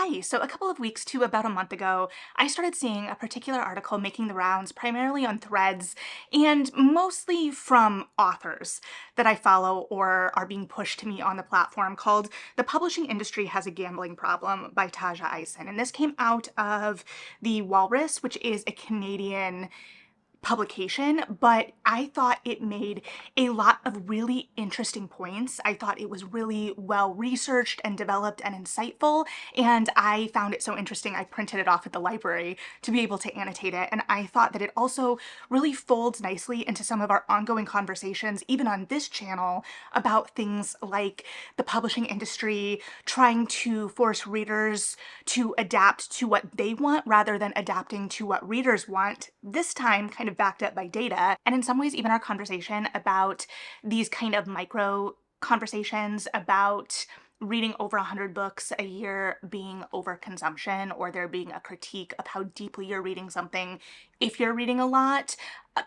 Hi, so a couple of weeks to about a month ago, I started seeing a particular article making the rounds primarily on threads and mostly from authors that I follow or are being pushed to me on the platform called The Publishing Industry Has a Gambling Problem by Taja Eisen. And this came out of the Walrus, which is a Canadian publication, but I thought it made a lot of really interesting points. I thought it was really well researched and developed and insightful, and I found it so interesting I printed it off at the library to be able to annotate it. And I thought that it also really folds nicely into some of our ongoing conversations, even on this channel, about things like the publishing industry trying to force readers to adapt to what they want rather than adapting to what readers want, this time kind of backed up by data. And in some ways, even our conversation about these kind of micro conversations about reading over 100 books a year being overconsumption, or there being a critique of how deeply you're reading something if you're reading a lot,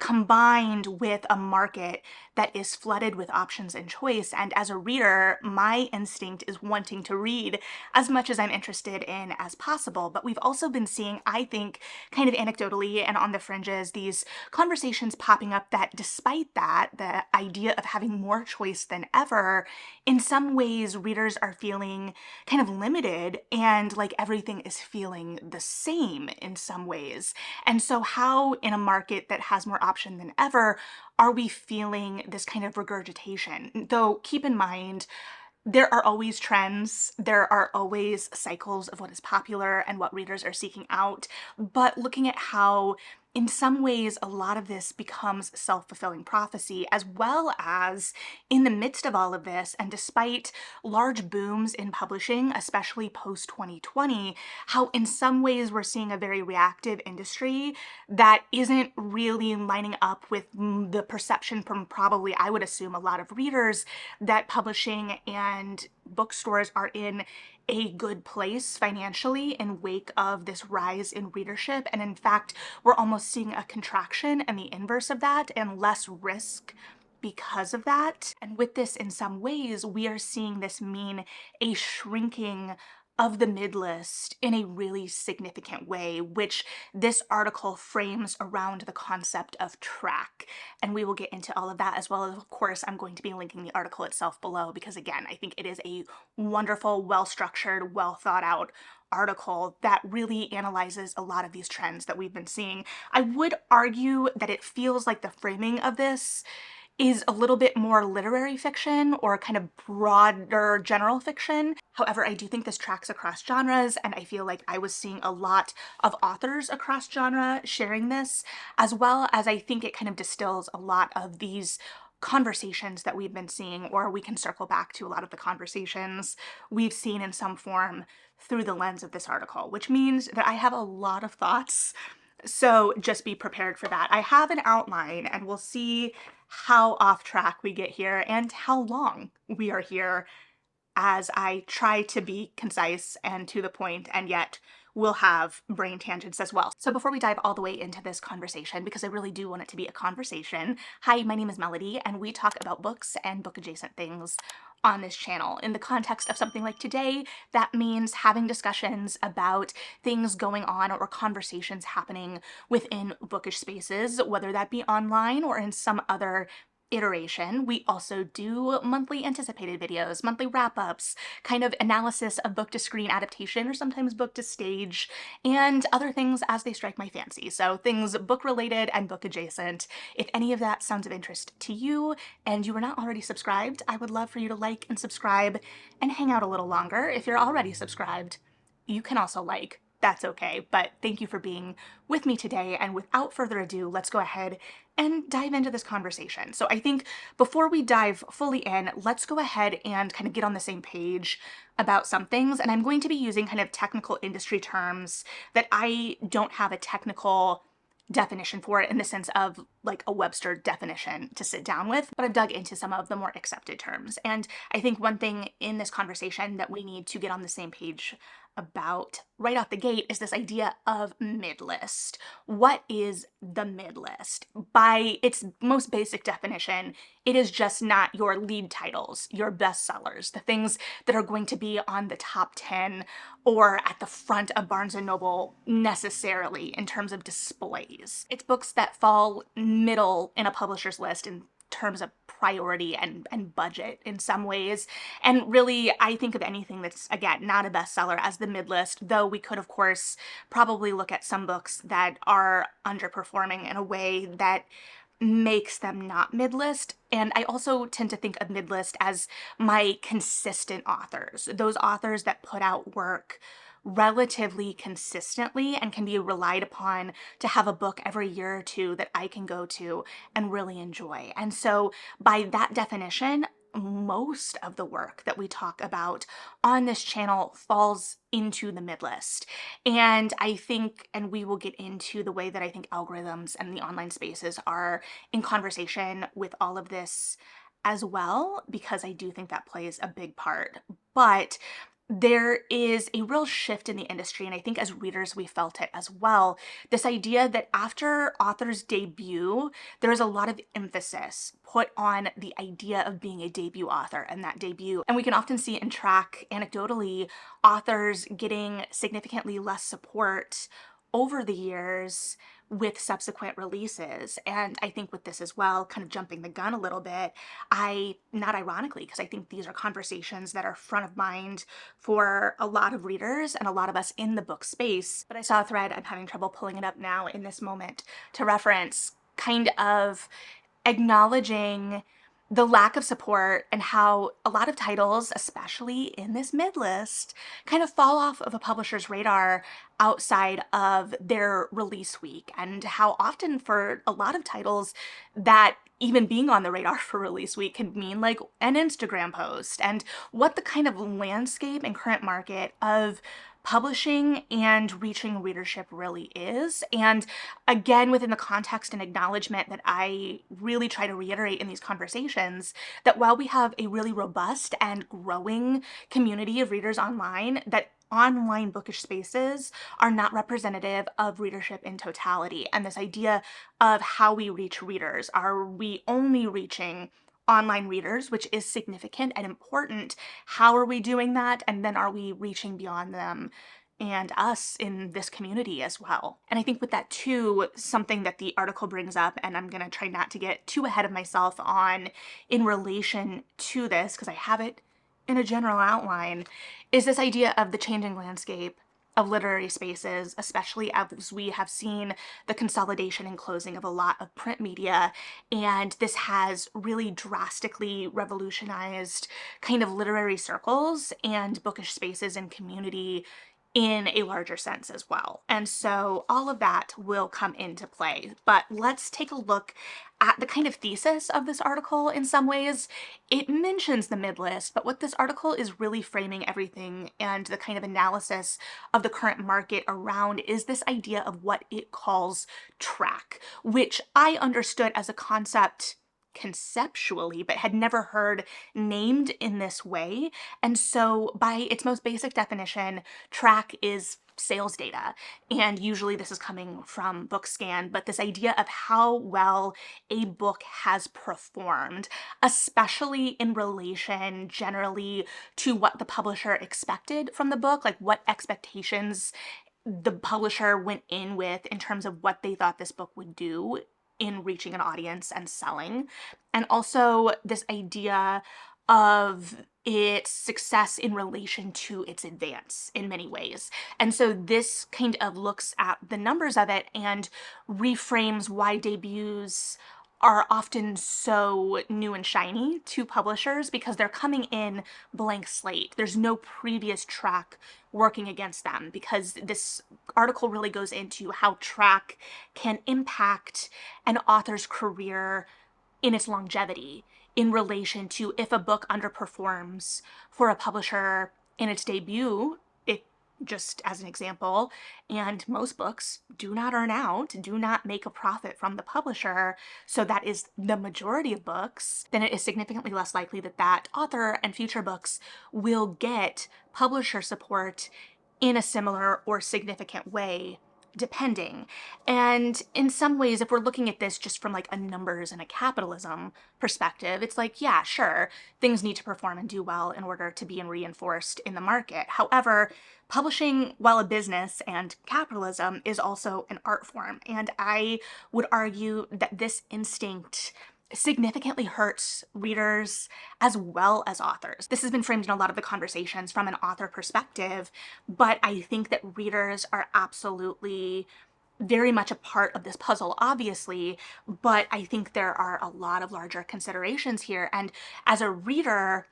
combined with a market that is flooded with options and choice. And as a reader, my instinct is wanting to read as much as I'm interested in as possible. But we've also been seeing, I think, kind of anecdotally and on the fringes, these conversations popping up that despite that, the idea of having more choice than ever, in some ways readers are feeling kind of limited and like everything is feeling the same in some ways. And so how in a market that has more option than ever are we feeling this kind of regurgitation? Though keep in mind, there are always trends, there are always cycles of what is popular and what readers are seeking out, but looking at how in some ways a lot of this becomes self-fulfilling prophecy, as well as in the midst of all of this, and despite large booms in publishing, especially post-2020, how in some ways we're seeing a very reactive industry that isn't really lining up with the perception from probably, I would assume, a lot of readers that publishing and bookstores are in a good place financially in wake of this rise in readership. And in fact, we're almost seeing a contraction and the inverse of that and less risk because of that. And with this, in some ways, we are seeing this mean a shrinking of the mid-list in a really significant way, which this article frames around the concept of track. And we will get into all of that, as well as, of course, I'm going to be linking the article itself below because, again, I think it is a wonderful, well-structured, well-thought-out article that really analyzes a lot of these trends that we've been seeing. I would argue that it feels like the framing of this is a little bit more literary fiction or kind of broader general fiction. However, I do think this tracks across genres, and I feel like I was seeing a lot of authors across genre sharing this, as well as I think it kind of distills a lot of these conversations that we've been seeing, or we can circle back to a lot of the conversations we've seen in some form through the lens of this article, which means that I have a lot of thoughts. So just be prepared for that. I have an outline and we'll see how off track we get here and how long we are here as I try to be concise and to the point, and yet we'll have brain tangents as well. So before we dive all the way into this conversation, because I really do want it to be a conversation, hi, my name is Melody, and we talk about books and book adjacent things on this channel. In the context of something like today, that means having discussions about things going on or conversations happening within bookish spaces, whether that be online or in some other iteration. We also do monthly anticipated videos, monthly wrap-ups, kind of analysis of book to screen adaptation or sometimes book to stage, and other things as they strike my fancy. So things book related and book adjacent. If any of that sounds of interest to you and you are not already subscribed, I would love for you to like and subscribe and hang out a little longer. If you're already subscribed, you can also like. That's okay, but thank you for being with me today, and without further ado, let's go ahead and dive into this conversation. So I think before we dive fully in, let's go ahead and kind of get on the same page about some things, and I'm going to be using kind of technical industry terms that I don't have a technical definition for it in the sense of like a Webster definition to sit down with, but I've dug into some of the more accepted terms. And I think one thing in this conversation that we need to get on the same page about right off the gate is this idea of midlist. What is the midlist? By its most basic definition, it is just not your lead titles, your bestsellers, the things that are going to be on the top 10 or at the front of Barnes& Noble necessarily in terms of displays. It's books that fall middle in a publisher's list in terms of priority and budget in some ways. And really, I think of anything that's, again, not a bestseller as the midlist, though we could, of course, probably look at some books that are underperforming in a way that makes them not midlist. And I also tend to think of midlist as my consistent authors, those authors that put out work relatively consistently and can be relied upon to have a book every year or two that I can go to and really enjoy. And so by that definition, most of the work that we talk about on this channel falls into the midlist. And I think, and we will get into the way that I think algorithms and the online spaces are in conversation with all of this as well, because I do think that plays a big part. But there is a real shift in the industry, and I think as readers we felt it as well. This idea that after authors debut, there is a lot of emphasis put on the idea of being a debut author and that debut. And we can often see and track anecdotally authors getting significantly less support over the years with subsequent releases. And I think with this as well, kind of jumping the gun a little bit, not ironically, because I think these are conversations that are front of mind for a lot of readers and a lot of us in the book space. But I saw a thread, I'm having trouble pulling it up now in this moment, to reference kind of acknowledging the lack of support and how a lot of titles, especially in this midlist, kind of fall off of a publisher's radar outside of their release week, and how often for a lot of titles that even being on the radar for release week can mean like an Instagram post, and what the kind of landscape and current market of publishing and reaching readership really is. And again, within the context and acknowledgement that I really try to reiterate in these conversations, that while we have a really robust and growing community of readers online, that online bookish spaces are not representative of readership in totality. And this idea of how we reach readers, are we only reaching online readers, which is significant and important? How are we doing that? And then are we reaching beyond them and us in this community as well? And I think with that too, something that the article brings up, and I'm gonna try not to get too ahead of myself on in relation to this, because I have it in a general outline, is this idea of the changing landscape of literary spaces, especially as we have seen the consolidation and closing of a lot of print media. And this has really drastically revolutionized kind of literary circles and bookish spaces and community in a larger sense as well. And so all of that will come into play. But let's take a look at the kind of thesis of this article in some ways. It mentions the midlist, but what this article is really framing everything and the kind of analysis of the current market around is this idea of what it calls track, which I understood as a concept conceptually, but had never heard named in this way. And so by its most basic definition, track is sales data. And usually this is coming from BookScan, but this idea of how well a book has performed, especially in relation generally to what the publisher expected from the book, like what expectations the publisher went in with in terms of what they thought this book would do in reaching an audience and selling. And also this idea of its success in relation to its advance in many ways. And so this kind of looks at the numbers of it and reframes why debuts are often so new and shiny to publishers, because they're coming in blank slate. There's no previous track working against them, because this article really goes into how track can impact an author's career in its longevity in relation to if a book underperforms for a publisher in its debut, just as an example, and most books do not earn out, do not make a profit from the publisher, so that is the majority of books, then it is significantly less likely that that author and future books will get publisher support in a similar or significant way, depending. And in some ways, if we're looking at this just from like a numbers and a capitalism perspective, it's like, yeah, sure, things need to perform and do well in order to be reinforced in the market. However, publishing, while a business and capitalism, is also an art form. And I would argue that this instinct significantly hurts readers as well as authors. This has been framed in a lot of the conversations from an author perspective, but I think that readers are absolutely very much a part of this puzzle, obviously, but I think there are a lot of larger considerations here. And as a reader,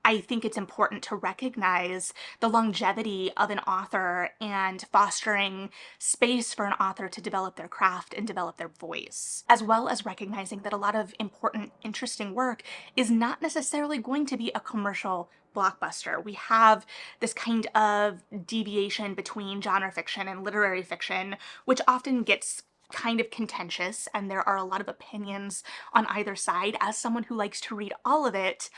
I think it's important to recognize the longevity of an author and fostering space for an author to develop their craft and develop their voice, as well as recognizing that a lot of important, interesting work is not necessarily going to be a commercial blockbuster. We have this kind of deviation between genre fiction and literary fiction, which often gets kind of contentious, and there are a lot of opinions on either side. As someone who likes to read all of it,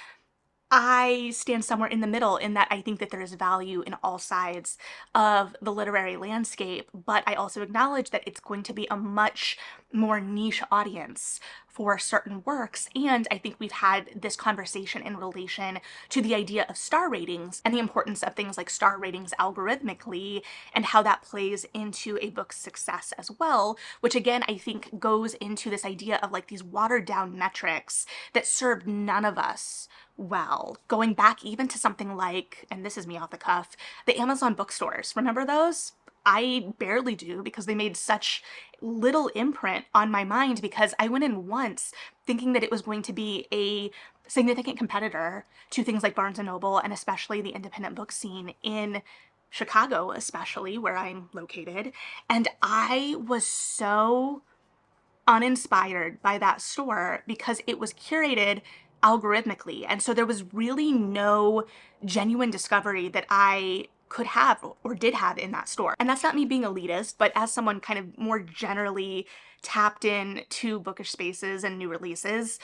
I stand somewhere in the middle in that I think that there is value in all sides of the literary landscape, but I also acknowledge that it's going to be a much more niche audience for certain works. And I think we've had this conversation in relation to the idea of star ratings and the importance of things like star ratings algorithmically and how that plays into a book's success as well, which again, I think goes into this idea of like these watered down metrics that served none of us well. Going back even to something like, and this is me off the cuff, the Amazon bookstores. Remember those? I barely do because they made such little imprint on my mind, because I went in once thinking that it was going to be a significant competitor to things like Barnes & Noble and especially the independent book scene in Chicago, especially where I'm located. And I was so uninspired by that store because it was curated algorithmically. And so there was really no genuine discovery that I could have or did have in that store. And that's not me being elitist, but as someone kind of more generally tapped in to bookish spaces and new releases,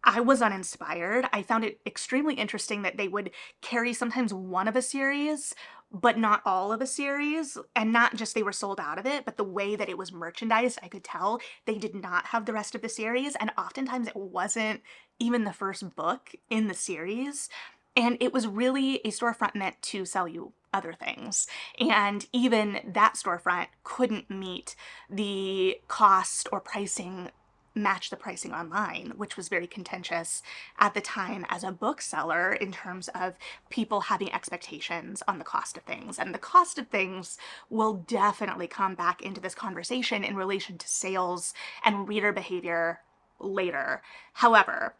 I was uninspired. I found it extremely interesting that they would carry sometimes one of a series, but not all of a series. And not just they were sold out of it, but the way that it was merchandised, I could tell they did not have the rest of the series. And oftentimes it wasn't even the first book in the series. And it was really a storefront meant to sell you other things. And even that storefront couldn't meet the cost or pricing, match the pricing online, which was very contentious at the time as a bookseller in terms of people having expectations on the cost of things. And the cost of things will definitely come back into this conversation in relation to sales and reader behavior later. However,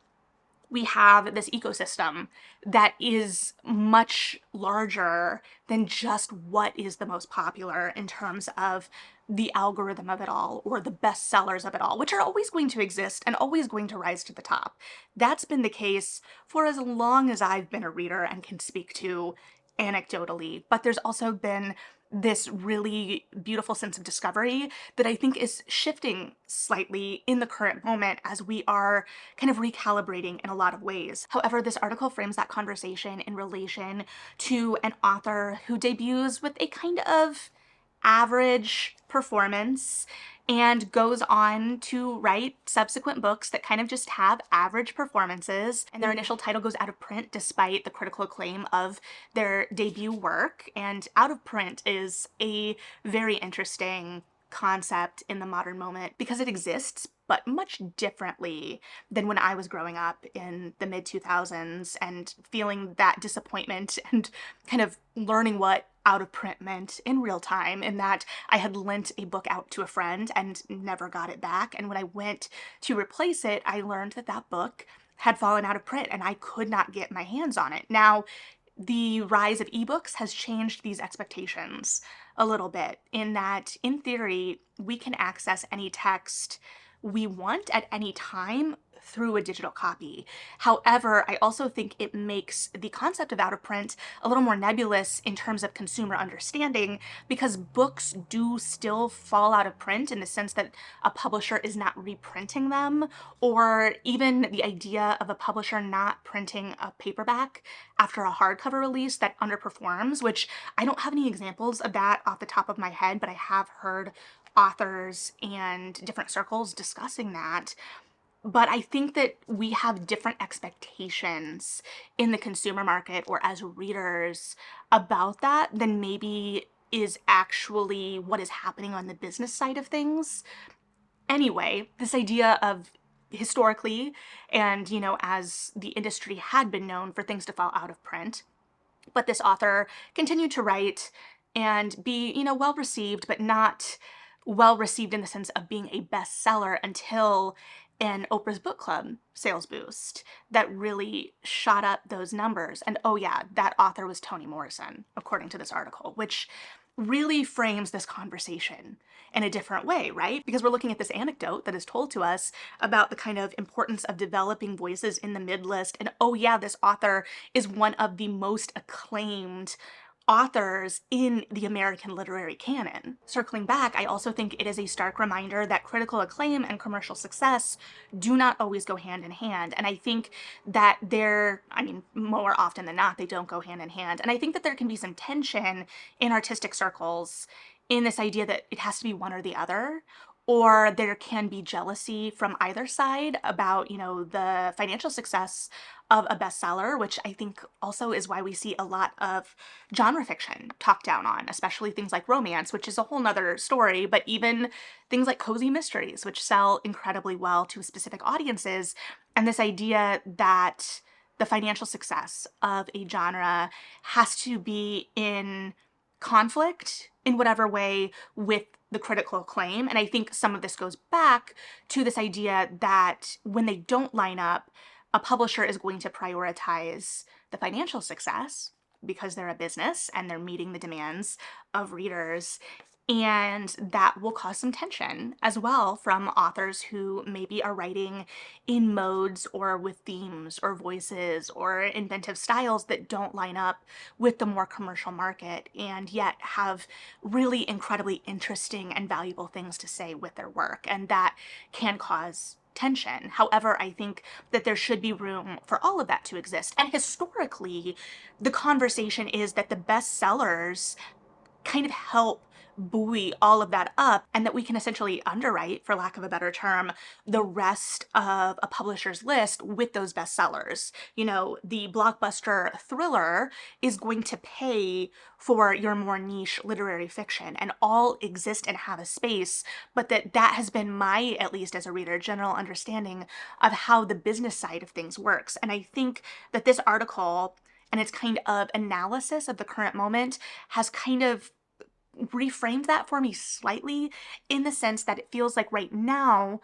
we have this ecosystem that is much larger than just what is the most popular in terms of the algorithm of it all or the best sellers of it all, which are always going to exist and always going to rise to the top. That's been the case for as long as I've been a reader and can speak to anecdotally, but there's also been this really beautiful sense of discovery that I think is shifting slightly in the current moment as we are kind of recalibrating in a lot of ways. However, this article frames that conversation in relation to an author who debuts with a kind of average performance and goes on to write subsequent books that kind of just have average performances, and their initial title goes out of print despite the critical acclaim of their debut work. And out of print is a very interesting concept in the modern moment because it exists, but much differently than when I was growing up in the mid 2000s and feeling that disappointment and kind of learning what out of print meant in real time, in that I had lent a book out to a friend and never got it back. And when I went to replace it, I learned that that book had fallen out of print and I could not get my hands on it. Now, the rise of ebooks has changed these expectations a little bit, in that, in theory, we can access any text we want at any time through a digital copy. However, I also think it makes the concept of out of print a little more nebulous in terms of consumer understanding, because books do still fall out of print in the sense that a publisher is not reprinting them, or even the idea of a publisher not printing a paperback after a hardcover release that underperforms, which I don't have any examples of that off the top of my head, but I have heard authors and different circles discussing that. But I think that we have different expectations in the consumer market or as readers about that than maybe is actually what is happening on the business side of things. Anyway, this idea of historically, and as the industry had been known for things to fall out of print, but this author continued to write and be, well received, but not well received in the sense of being a bestseller until an Oprah's Book Club sales boost that really shot up those numbers. And oh yeah, that author was Toni Morrison, according to this article, which really frames this conversation in a different way, right? Because we're looking at this anecdote that is told to us about the kind of importance of developing voices in the Midlist. And oh yeah, this author is one of the most acclaimed authors in the American literary canon. Circling back, I also think it is a stark reminder that critical acclaim and commercial success do not always go hand in hand. And I think that more often than not, they don't go hand in hand. And I think that there can be some tension in artistic circles in this idea that it has to be one or the other, or there can be jealousy from either side about, the financial success of a bestseller, which I think also is why we see a lot of genre fiction talked down on, especially things like romance, which is a whole nother story, but even things like cozy mysteries, which sell incredibly well to specific audiences. And this idea that the financial success of a genre has to be in conflict in whatever way with the critical acclaim. And I think some of this goes back to this idea that when they don't line up, a publisher is going to prioritize the financial success because they're a business and they're meeting the demands of readers. And that will cause some tension as well from authors who maybe are writing in modes or with themes or voices or inventive styles that don't line up with the more commercial market, and yet have really incredibly interesting and valuable things to say with their work. And that can cause tension. However, I think that there should be room for all of that to exist. And historically, the conversation is that the bestsellers kind of help buoy all of that up, and that we can essentially underwrite, for lack of a better term, the rest of a publisher's list with those bestsellers. The blockbuster thriller is going to pay for your more niche literary fiction, and all exist and have a space, but that has been my, at least as a reader, general understanding of how the business side of things works. And I think that this article and its kind of analysis of the current moment has kind of reframed that for me slightly, in the sense that it feels like right now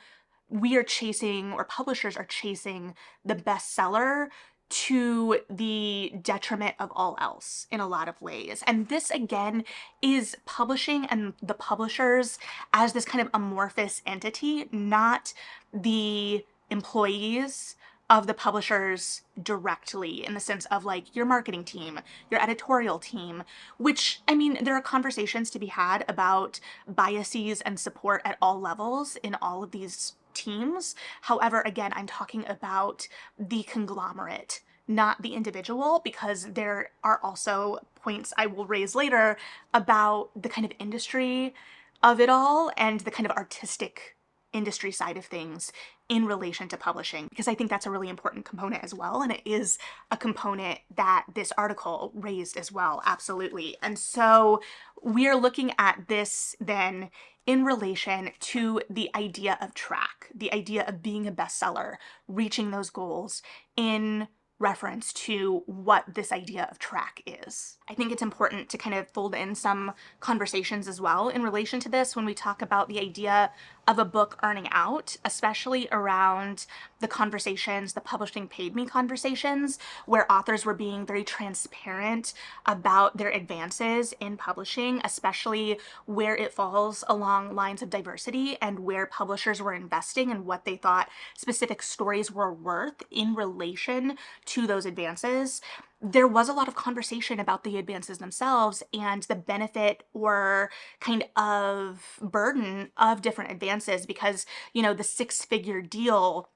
we are chasing, or publishers are chasing, the bestseller to the detriment of all else in a lot of ways. And this again is publishing and the publishers as this kind of amorphous entity, not the employees of the publishers directly, in the sense of like your marketing team, your editorial team, which, there are conversations to be had about biases and support at all levels in all of these teams. However, again, I'm talking about the conglomerate, not the individual, because there are also points I will raise later about the kind of industry of it all and the kind of artistic industry side of things in relation to publishing, because I think that's a really important component as well. And it is a component that this article raised as well. Absolutely. And so we're looking at this then in relation to the idea of track, the idea of being a bestseller, reaching those goals in reference to what this idea of track is. I think it's important to kind of fold in some conversations as well in relation to this when we talk about the idea of a book earning out, especially around the conversations, the publishing paid me conversations, where authors were being very transparent about their advances in publishing, especially where it falls along lines of diversity and where publishers were investing and what they thought specific stories were worth in relation to those advances. There was a lot of conversation about the advances themselves and the benefit or kind of burden of different advances because, the six-figure deal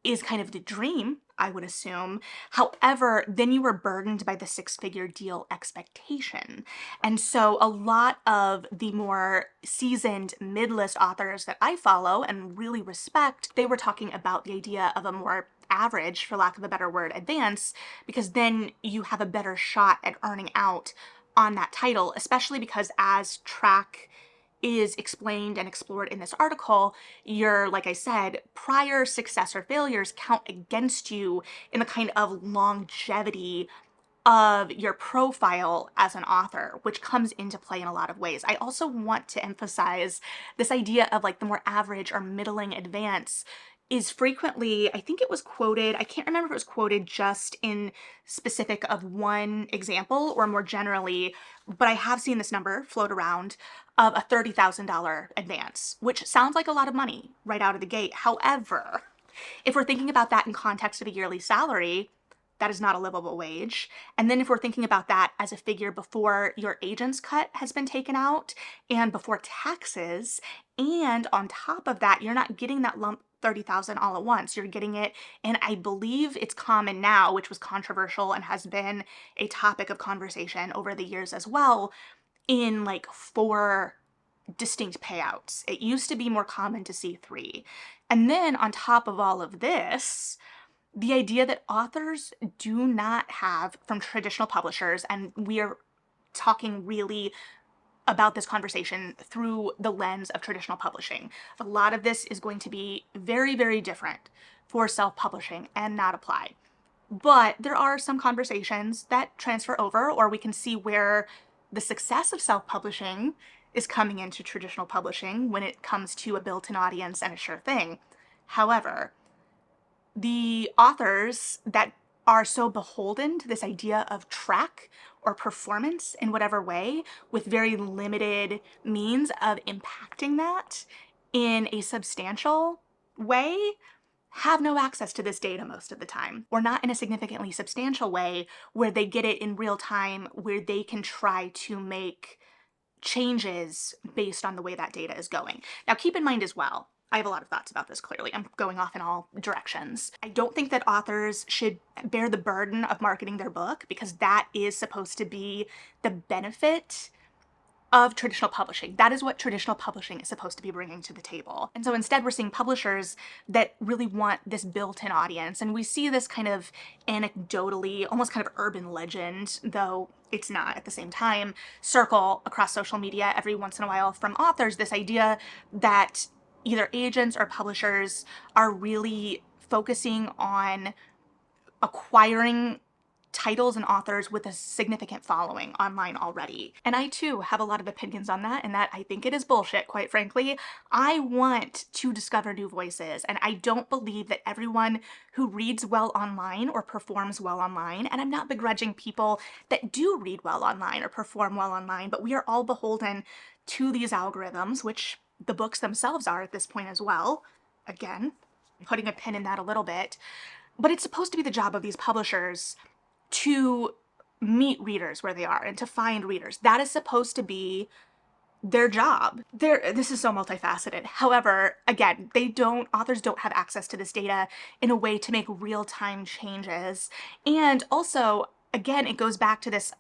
is kind of the dream, I would assume. However, then you were burdened by the six-figure deal expectation. And so a lot of the more seasoned mid-list authors that I follow and really respect, they were talking about the idea of a more average, for lack of a better word, advance, because then you have a better shot at earning out on that title, especially because as track is explained and explored in this article, your, like I said, prior success or failures count against you in the kind of longevity of your profile as an author, which comes into play in a lot of ways. I also want to emphasize this idea of like the more average or middling advance is frequently, I think it was quoted, I can't remember if it was quoted just in specific of one example or more generally, but I have seen this number float around of a $30,000 advance, which sounds like a lot of money right out of the gate. However, if we're thinking about that in context of a yearly salary, that is not a livable wage. And then if we're thinking about that as a figure before your agent's cut has been taken out and before taxes, and on top of that, you're not getting that lump 30,000 all at once. You're getting it, and I believe it's common now, which was controversial and has been a topic of conversation over the years as well, in like 4 distinct payouts. It used to be more common to see 3. And then on top of all of this, the idea that authors do not have from traditional publishers, and we are talking really about this conversation through the lens of traditional publishing. A lot of this is going to be very, very different for self-publishing and not apply. But there are some conversations that transfer over, or we can see where the success of self-publishing is coming into traditional publishing when it comes to a built-in audience and a sure thing. However, the authors that are so beholden to this idea of track or performance in whatever way, with very limited means of impacting that in a substantial way, have no access to this data most of the time, or not in a significantly substantial way where they get it in real time, where they can try to make changes based on the way that data is going. Now, keep in mind as well, I have a lot of thoughts about this, clearly. I'm going off in all directions. I don't think that authors should bear the burden of marketing their book because that is supposed to be the benefit of traditional publishing. That is what traditional publishing is supposed to be bringing to the table. And so instead we're seeing publishers that really want this built-in audience. And we see this kind of anecdotally, almost kind of urban legend, though it's not at the same time, circle across social media every once in a while from authors, this idea that either agents or publishers are really focusing on acquiring titles and authors with a significant following online already. And I too have a lot of opinions on that, and that I think it is bullshit, quite frankly. I want to discover new voices, and I don't believe that everyone who reads well online or performs well online, and I'm not begrudging people that do read well online or perform well online, but we are all beholden to these algorithms, which the books themselves are at this point as well. Again, putting a pin in that a little bit. But it's supposed to be the job of these publishers to meet readers where they are and to find readers. That is supposed to be their job. This is so multifaceted. However, again, authors don't have access to this data in a way to make real-time changes. And also, again, it goes back to this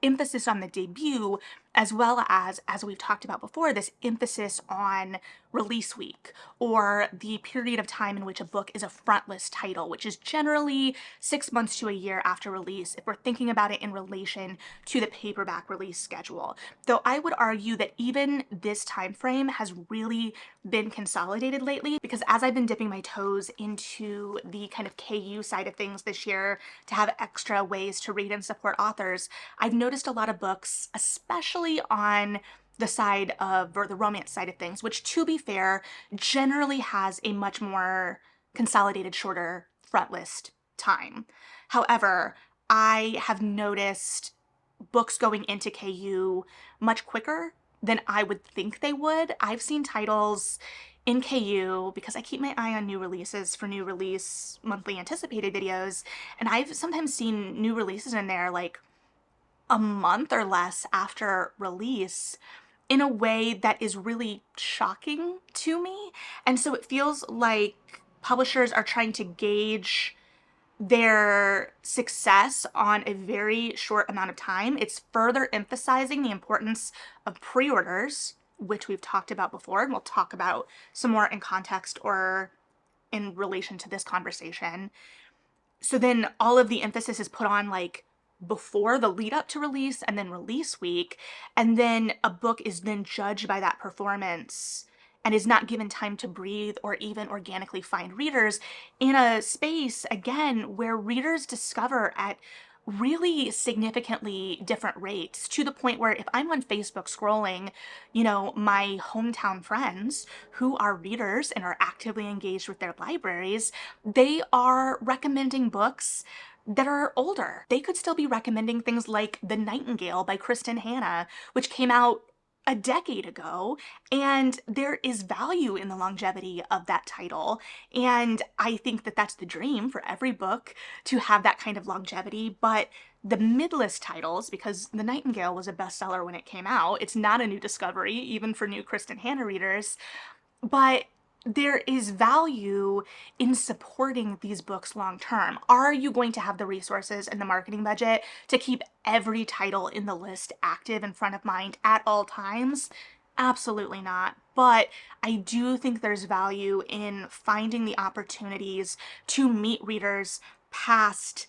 emphasis on the debut as well as we've talked about before, this emphasis on release week or the period of time in which a book is a frontlist title, which is generally 6 months to a year after release if we're thinking about it in relation to the paperback release schedule. Though I would argue that even this time frame has really been consolidated lately, because as I've been dipping my toes into the kind of KU side of things this year to have extra ways to read and support authors, I've noticed a lot of books, especially on the side of, or the romance side of things, which to be fair, generally has a much more consolidated, shorter front list time. However, I have noticed books going into KU much quicker than I would think they would. I've seen titles in KU because I keep my eye on new releases for new release monthly anticipated videos, and I've sometimes seen new releases in there like a month or less after release in a way that is really shocking to me. And so it feels like publishers are trying to gauge their success on a very short amount of time. It's further emphasizing the importance of pre-orders, which we've talked about before, and we'll talk about some more in context or in relation to this conversation. So then all of the emphasis is put on like before the lead up to release and then release week. And then a book is then judged by that performance and is not given time to breathe or even organically find readers in a space, again, where readers discover at really significantly different rates, to the point where if I'm on Facebook scrolling, my hometown friends who are readers and are actively engaged with their libraries, they are recommending books that are older. They could still be recommending things like The Nightingale by Kristen Hanna, which came out a decade ago, and there is value in the longevity of that title. And I think that that's the dream for every book, to have that kind of longevity. But the midlist titles, because The Nightingale was a bestseller when it came out, it's not a new discovery, even for new Kristen Hanna readers, but there is value in supporting these books long term. Are you going to have the resources and the marketing budget to keep every title in the list active and front of mind at all times? Absolutely not. But I do think there's value in finding the opportunities to meet readers past,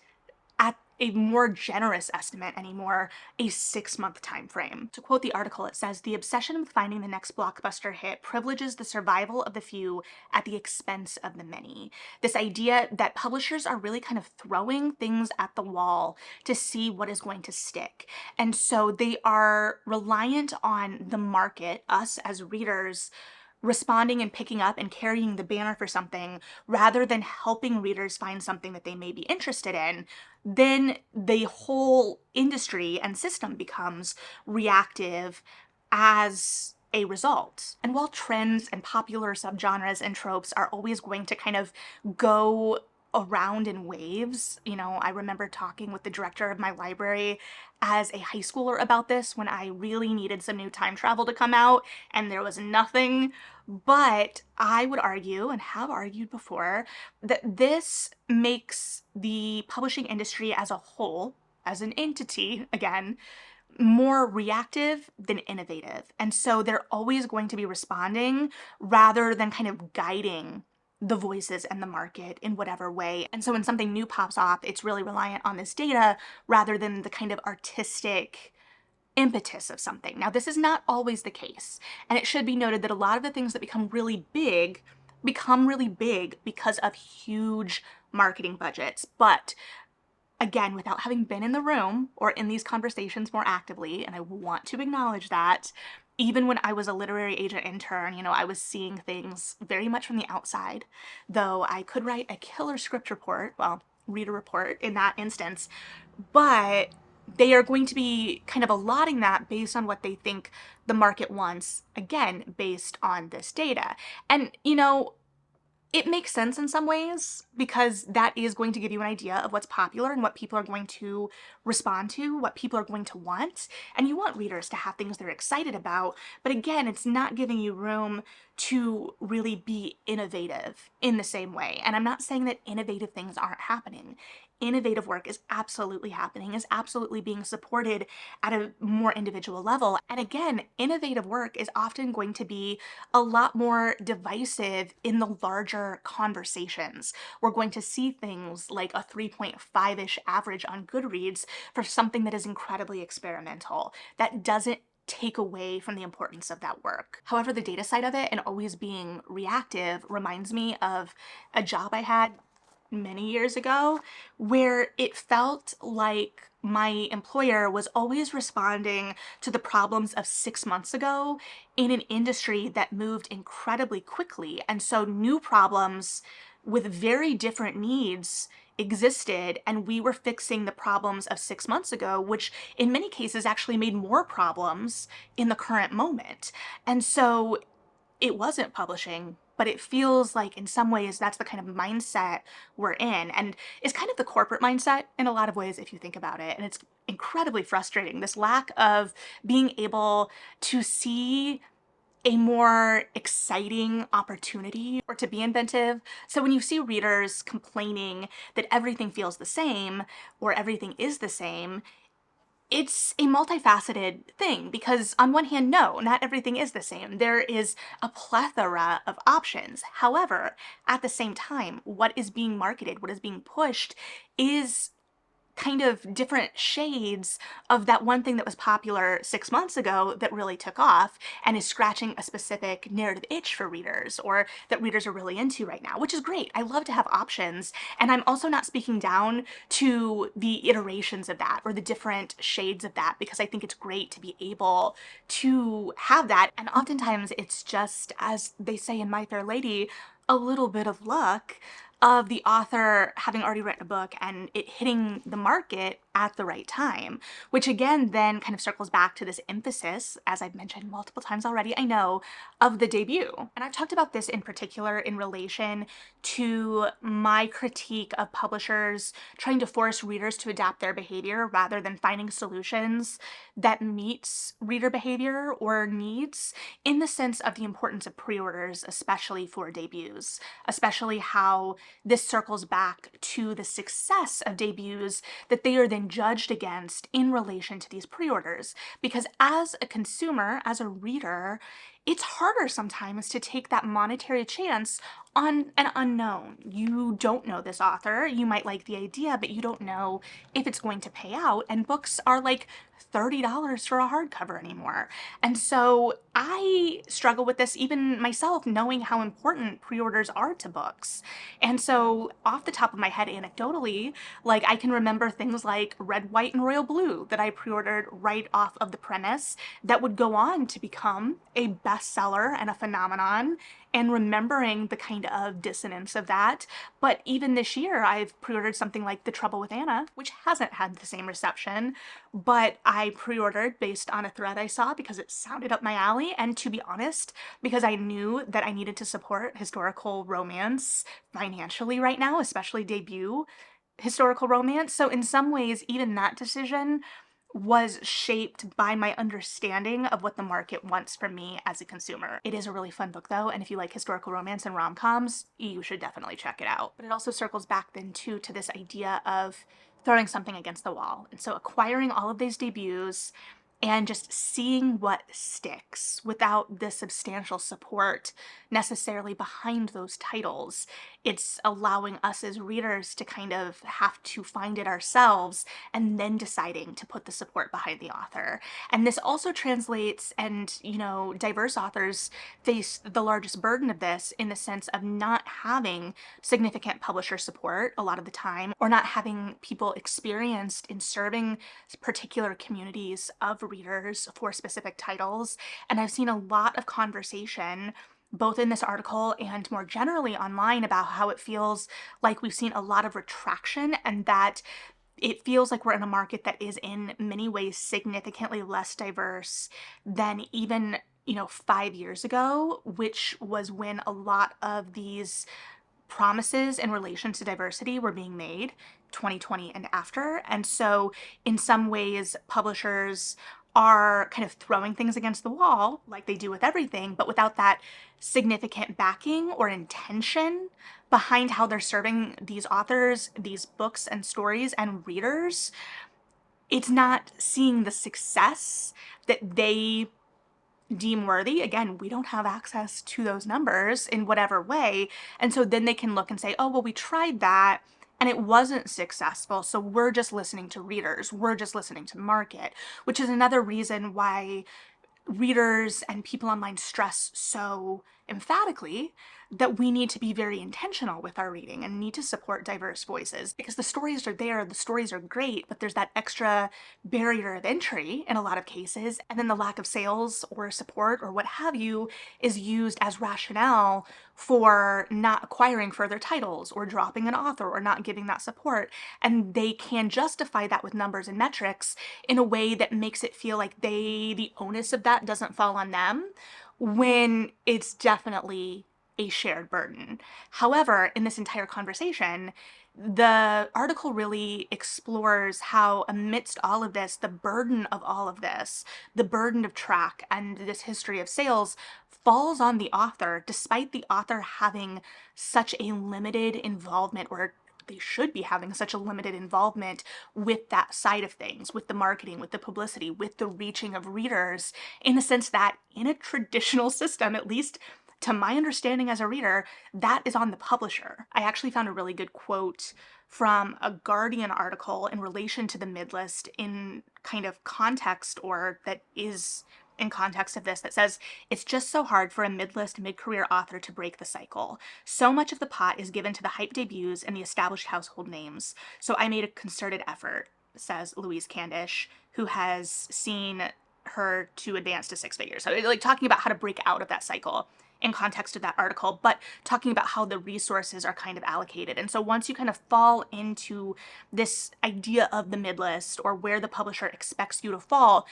at a more generous estimate anymore, a 6-month time frame. To quote the article, it says, "The obsession with finding the next blockbuster hit privileges the survival of the few at the expense of the many." This idea that publishers are really kind of throwing things at the wall to see what is going to stick. And so they are reliant on the market, us as readers, responding and picking up and carrying the banner for something rather than helping readers find something that they may be interested in. Then the whole industry and system becomes reactive as a result. And while trends and popular subgenres and tropes are always going to kind of go around in waves, I remember talking with the director of my library as a high schooler about this when I really needed some new time travel to come out and there was nothing. But I would argue, and have argued before, that this makes the publishing industry as a whole, as an entity, again, more reactive than innovative. And so they're always going to be responding rather than kind of guiding the voices and the market in whatever way. And so when something new pops off, it's really reliant on this data rather than the kind of artistic impetus of something. Now, this is not always the case, and it should be noted that a lot of the things that become really big because of huge marketing budgets. But again, without having been in the room or in these conversations more actively, and I want to acknowledge that, even when I was a literary agent intern, I was seeing things very much from the outside, though I could write a killer script report, well, reader report in that instance, but they are going to be kind of allotting that based on what they think the market wants, again, based on this data. And, it makes sense in some ways because that is going to give you an idea of what's popular and what people are going to respond to, what people are going to want. And you want readers to have things they're excited about. But again, it's not giving you room to really be innovative in the same way. And I'm not saying that innovative things aren't happening. innovative work is absolutely happening, is absolutely being supported at a more individual level. And again, innovative work is often going to be a lot more divisive in the larger conversations. We're going to see things like a 3.5-ish average on Goodreads for something that is incredibly experimental, that doesn't take away from the importance of that work. However, the data side of it and always being reactive reminds me of a job I had many years ago where it felt like my employer was always responding to the problems of 6 months ago in an industry that moved incredibly quickly. And so new problems with very different needs existed, and we were fixing the problems of 6 months ago, which in many cases actually made more problems in the current moment. And so it wasn't publishing, but it feels like in some ways that's the kind of mindset we're in. And it's kind of the corporate mindset in a lot of ways if you think about it. And it's incredibly frustrating, this lack of being able to see a more exciting opportunity or to be inventive. So when you see readers complaining that everything feels the same or everything is the same, it's a multifaceted thing because on one hand, no, not everything is the same. There is a plethora of options. However, at the same time, what is being marketed, what is being pushed is kind of different shades of that one thing that was popular 6 months ago that really took off and is scratching a specific narrative itch for readers, or that readers are really into right now, which is great. I love to have options. And I'm also not speaking down to the iterations of that or the different shades of that, because I think it's great to be able to have that. And oftentimes it's just, as they say in My Fair Lady, a little bit of luck of the author having already written a book and it hitting the market at the right time, which again then kind of circles back to this emphasis, as I've mentioned multiple times already, I know, of the debut. And I've talked about this in particular in relation to my critique of publishers trying to force readers to adapt their behavior rather than finding solutions that meets reader behavior or needs, in the sense of the importance of pre-orders, especially for debuts, especially how this circles back to the success of debuts that they are then judged against in relation to these pre-orders. Because as a consumer, as a reader, it's harder sometimes to take that monetary chance on an unknown. You don't know this author. You might like the idea, but you don't know if it's going to pay out. And books are like $30 for a hardcover anymore. And so I struggle with this even myself, knowing how important pre-orders are to books. And so off the top of my head, anecdotally, like I can remember things like Red, White, and Royal Blue that I pre-ordered right off of the premise that would go on to become a bestseller and a phenomenon, and remembering the kind of dissonance of that. But even this year, I've pre-ordered something like The Trouble with Anna, which hasn't had the same reception, but I pre-ordered based on a thread I saw because it sounded up my alley, and to be honest, because I knew that I needed to support historical romance financially right now, especially debut historical romance. So in some ways, even that decision was shaped by my understanding of what the market wants from me as a consumer. It is a really fun book though, and if you like historical romance and rom-coms, you should definitely check it out. But it also circles back then too to this idea of throwing something against the wall. And so acquiring all of these debuts and just seeing what sticks without the substantial support necessarily behind those titles. It's allowing us as readers to kind of have to find it ourselves and then deciding to put the support behind the author. And this also translates, and diverse authors face the largest burden of this in the sense of not having significant publisher support a lot of the time, or not having people experienced in serving particular communities of readers for specific titles. And I've seen a lot of conversation both in this article and more generally online about how it feels like we've seen a lot of retraction, and that it feels like we're in a market that is in many ways significantly less diverse than even 5 years ago, which was when a lot of these promises in relation to diversity were being made, 2020 and after. And so in some ways, publishers are kind of throwing things against the wall like they do with everything, but without that significant backing or intention behind how they're serving these authors, these books and stories and readers, it's not seeing the success that they deem worthy. Again, we don't have access to those numbers in whatever way. And so then they can look and say, oh, well, we tried that and it wasn't successful. So we're just listening to readers. We're just listening to the market, which is another reason why readers and people online stress so emphatically that we need to be very intentional with our reading and need to support diverse voices, because the stories are there, the stories are great, but there's that extra barrier of entry in a lot of cases, and then the lack of sales or support or what have you is used as rationale for not acquiring further titles or dropping an author or not giving that support. And they can justify that with numbers and metrics in a way that makes it feel like the onus of that doesn't fall on them, when it's definitely a shared burden. However, in this entire conversation, the article really explores how amidst all of this, the burden of all of this, the burden of track and this history of sales falls on the author, despite the author having such a limited involvement, or they should be having such a limited involvement with that side of things, with the marketing, with the publicity, with the reaching of readers, in the sense that in a traditional system, at least to my understanding as a reader, that is on the publisher. I actually found a really good quote from a Guardian article in relation to the Midlist in kind of context, or that is in context of this, that says, it's just so hard for a mid-list, mid-career author to break the cycle. So much of the pot is given to the hype debuts and the established household names. So I made a concerted effort, says Louise Candish, who has seen her to advance to six figures. So like talking about how to break out of that cycle in context of that article, but talking about how the resources are kind of allocated. And so once you kind of fall into this idea of the mid-list, or where the publisher expects you to fall,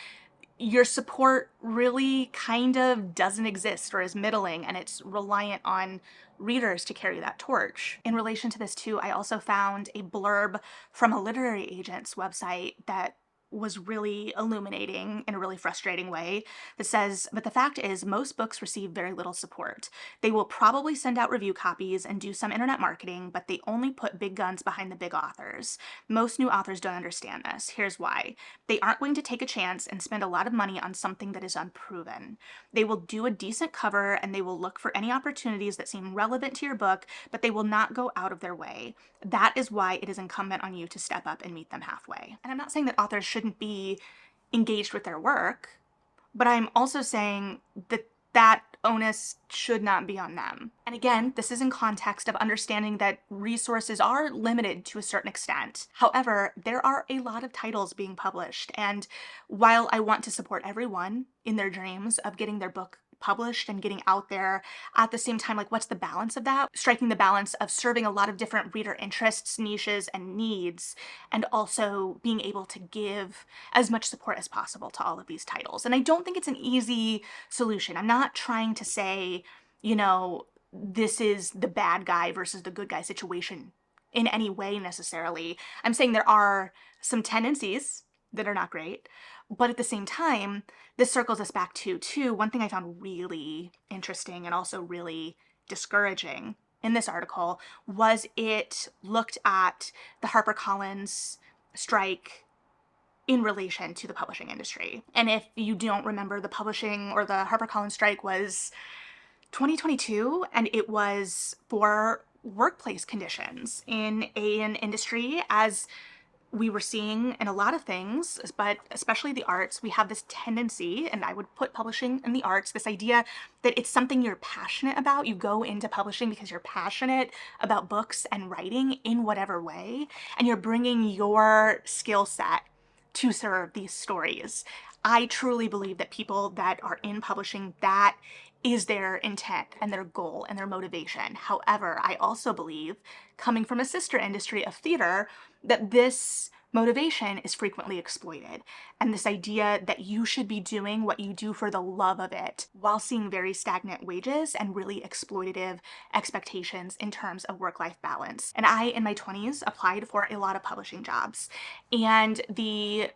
your support really kind of doesn't exist, or is middling, and it's reliant on readers to carry that torch. In relation to this too, I also found a blurb from a literary agent's website that was really illuminating in a really frustrating way, that says, but the fact is most books receive very little support. They will probably send out review copies and do some internet marketing, but they only put big guns behind the big authors. Most new authors don't understand this. Here's why. They aren't going to take a chance and spend a lot of money on something that is unproven. They will do a decent cover and they will look for any opportunities that seem relevant to your book, but they will not go out of their way. That is why it is incumbent on you to step up and meet them halfway. And I'm not saying that authors shouldn't be engaged with their work, but I'm also saying that that onus should not be on them. And again, this is in context of understanding that resources are limited to a certain extent. However, there are a lot of titles being published, and while I want to support everyone in their dreams of getting their book published and getting out there, at the same time, like, what's the balance of that? Striking the balance of serving a lot of different reader interests, niches, and needs, and also being able to give as much support as possible to all of these titles. And I don't think it's an easy solution. I'm not trying to say, you know, this is the bad guy versus the good guy situation in any way necessarily. I'm saying there are some tendencies that are not great, but at the same time, this circles us back to one thing I found really interesting and also really discouraging in this article was it looked at the HarperCollins strike in relation to the publishing industry. And if you don't remember, the publishing or the HarperCollins strike was 2022, and it was for workplace conditions in an industry, as we were seeing in a lot of things, but especially the arts. We have this tendency, and I would put publishing in the arts, this idea that it's something you're passionate about. You go into publishing because you're passionate about books and writing in whatever way, and you're bringing your skill set to serve these stories. I truly believe that people that are in publishing, that is their intent and their goal and their motivation. However, I also believe, coming from a sister industry of theater, that this motivation is frequently exploited. And this idea that you should be doing what you do for the love of it, while seeing very stagnant wages and really exploitative expectations in terms of work-life balance. And I, in my 20s, applied for a lot of publishing jobs, and the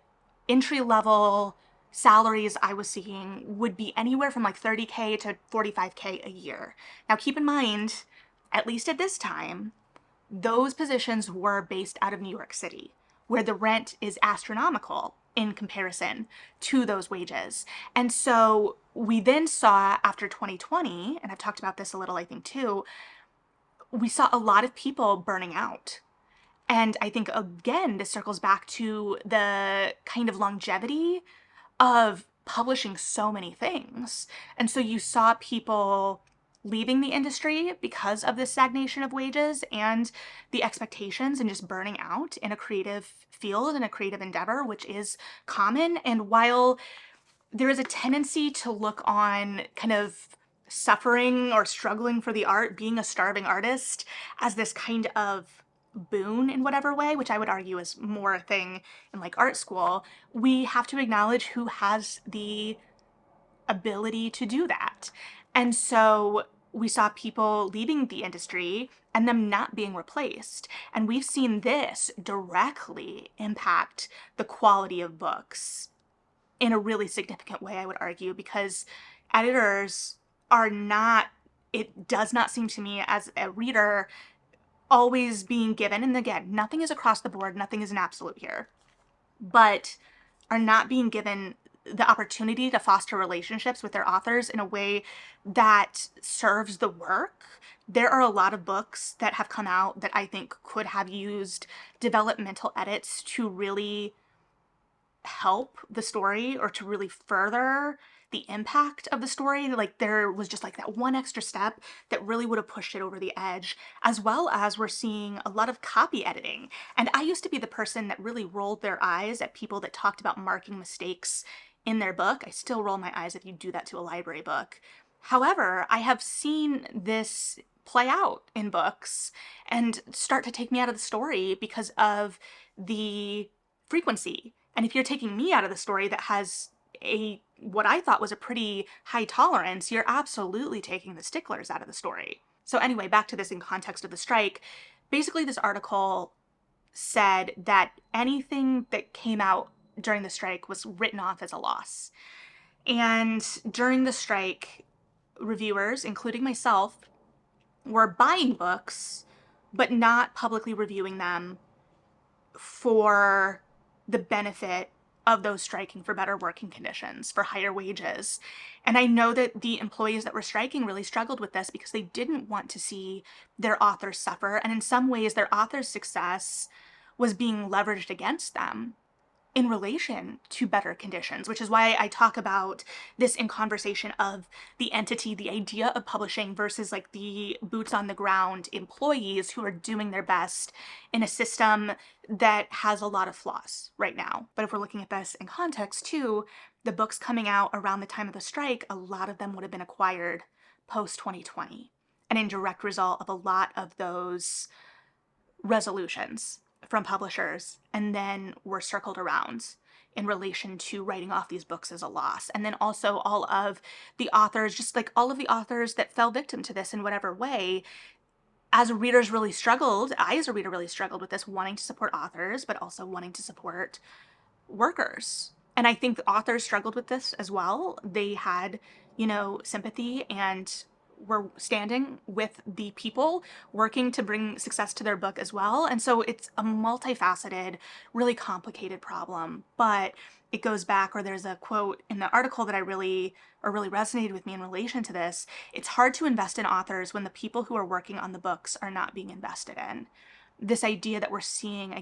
entry-level salaries I was seeing would be anywhere from like $30K to $45K a year. Now keep in mind, at least at this time, those positions were based out of New York City, where the rent is astronomical in comparison to those wages. And so we then saw after 2020, and I've talked about this a little, I think, too, we saw a lot of people burning out. And I think, again, this circles back to the kind of longevity of publishing so many things. And so you saw people leaving the industry because of the stagnation of wages and the expectations, and just burning out in a creative field and a creative endeavor, which is common. And while there is a tendency to look on kind of suffering or struggling for the art, being a starving artist, as this kind of boon in whatever way, which I would argue is more a thing in like art school, we have to acknowledge who has the ability to do that. And so we saw people leaving the industry and them not being replaced. And we've seen this directly impact the quality of books in a really significant way, I would argue, because editors are not, it does not seem to me as a reader, always being given, and again, nothing is across the board, nothing is an absolute here, but are not being given the opportunity to foster relationships with their authors in a way that serves the work. There are a lot of books that have come out that I think could have used developmental edits to really help the story or to really further the impact of the story. Like there was just like that one extra step that really would have pushed it over the edge, as well as we're seeing a lot of copy editing. And I used to be the person that really rolled their eyes at people that talked about marking mistakes in their book. I still roll my eyes if you do that to a library book. However, I have seen this play out in books and start to take me out of the story because of the frequency. And if you're taking me out of the story that has what I thought was a pretty high tolerance, you're absolutely taking the sticklers out of the story. So anyway, back to this in context of the strike. Basically, this article said that anything that came out during the strike was written off as a loss. And during the strike, reviewers, including myself, were buying books, but not publicly reviewing them for the benefit of those striking for better working conditions, for higher wages. And I know that the employees that were striking really struggled with this because they didn't want to see their authors suffer. And in some ways, their author's success was being leveraged against them in relation to better conditions, which is why I talk about this in conversation of the entity, the idea of publishing versus like the boots on the ground employees who are doing their best in a system that has a lot of flaws right now. But if we're looking at this in context too, the books coming out around the time of the strike, a lot of them would have been acquired post 2020, an indirect result of a lot of those resolutions from publishers, and then were circled around in relation to writing off these books as a loss. And then also all of the authors, just like all of the authors that fell victim to this in whatever way, as readers really struggled, I as a reader really struggled with this, wanting to support authors, but also wanting to support workers. And I think the authors struggled with this as well. They had, sympathy and were standing with the people working to bring success to their book as well. And so it's a multifaceted, really complicated problem. But it goes back, or there's a quote in the article that really resonated with me in relation to this. It's hard to invest in authors when the people who are working on the books are not being invested in. This idea that we're seeing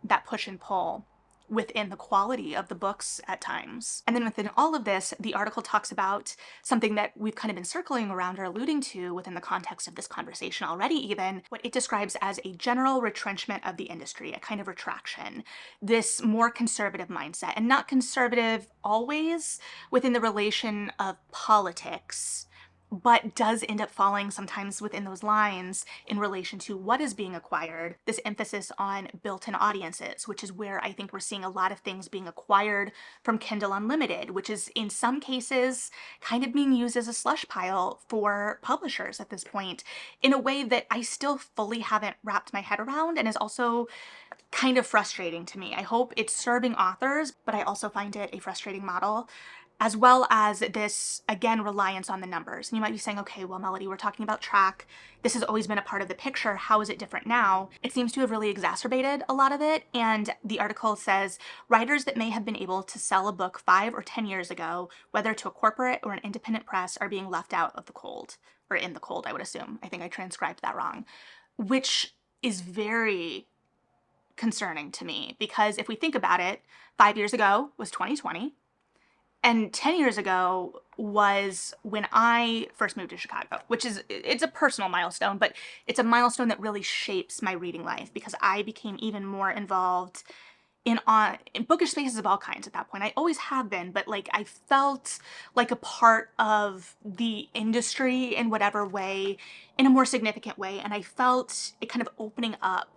that push and pull within the quality of the books at times. And then within all of this, the article talks about something that we've kind of been circling around or alluding to within the context of this conversation already even, what it describes as a general retrenchment of the industry, a kind of retraction, this more conservative mindset, and not conservative always within the relation of politics, but does end up falling sometimes within those lines in relation to what is being acquired, this emphasis on built-in audiences, which is where I think we're seeing a lot of things being acquired from Kindle Unlimited, which is in some cases kind of being used as a slush pile for publishers at this point in a way that I still fully haven't wrapped my head around, and is also kind of frustrating to me. I hope it's serving authors, but I also find it a frustrating model. as well as this, again, reliance on the numbers. And you might be saying, okay, well, Melody, we're talking about track. This has always been a part of the picture. How is it different now? It seems to have really exacerbated a lot of it. And the article says writers that may have been able to sell a book 5 or 10 years ago, whether to a corporate or an independent press, are being left out of the cold, or in the cold, I would assume. I think I transcribed that wrong, which is very concerning to me, because if we think about it, 5 years ago was 2020. And 10 years ago was when I first moved to Chicago, which is, it's a personal milestone, but it's a milestone that really shapes my reading life, because I became even more involved in bookish spaces of all kinds at that point. I always have been, but like I felt like a part of the industry in whatever way, in a more significant way. And I felt it kind of opening up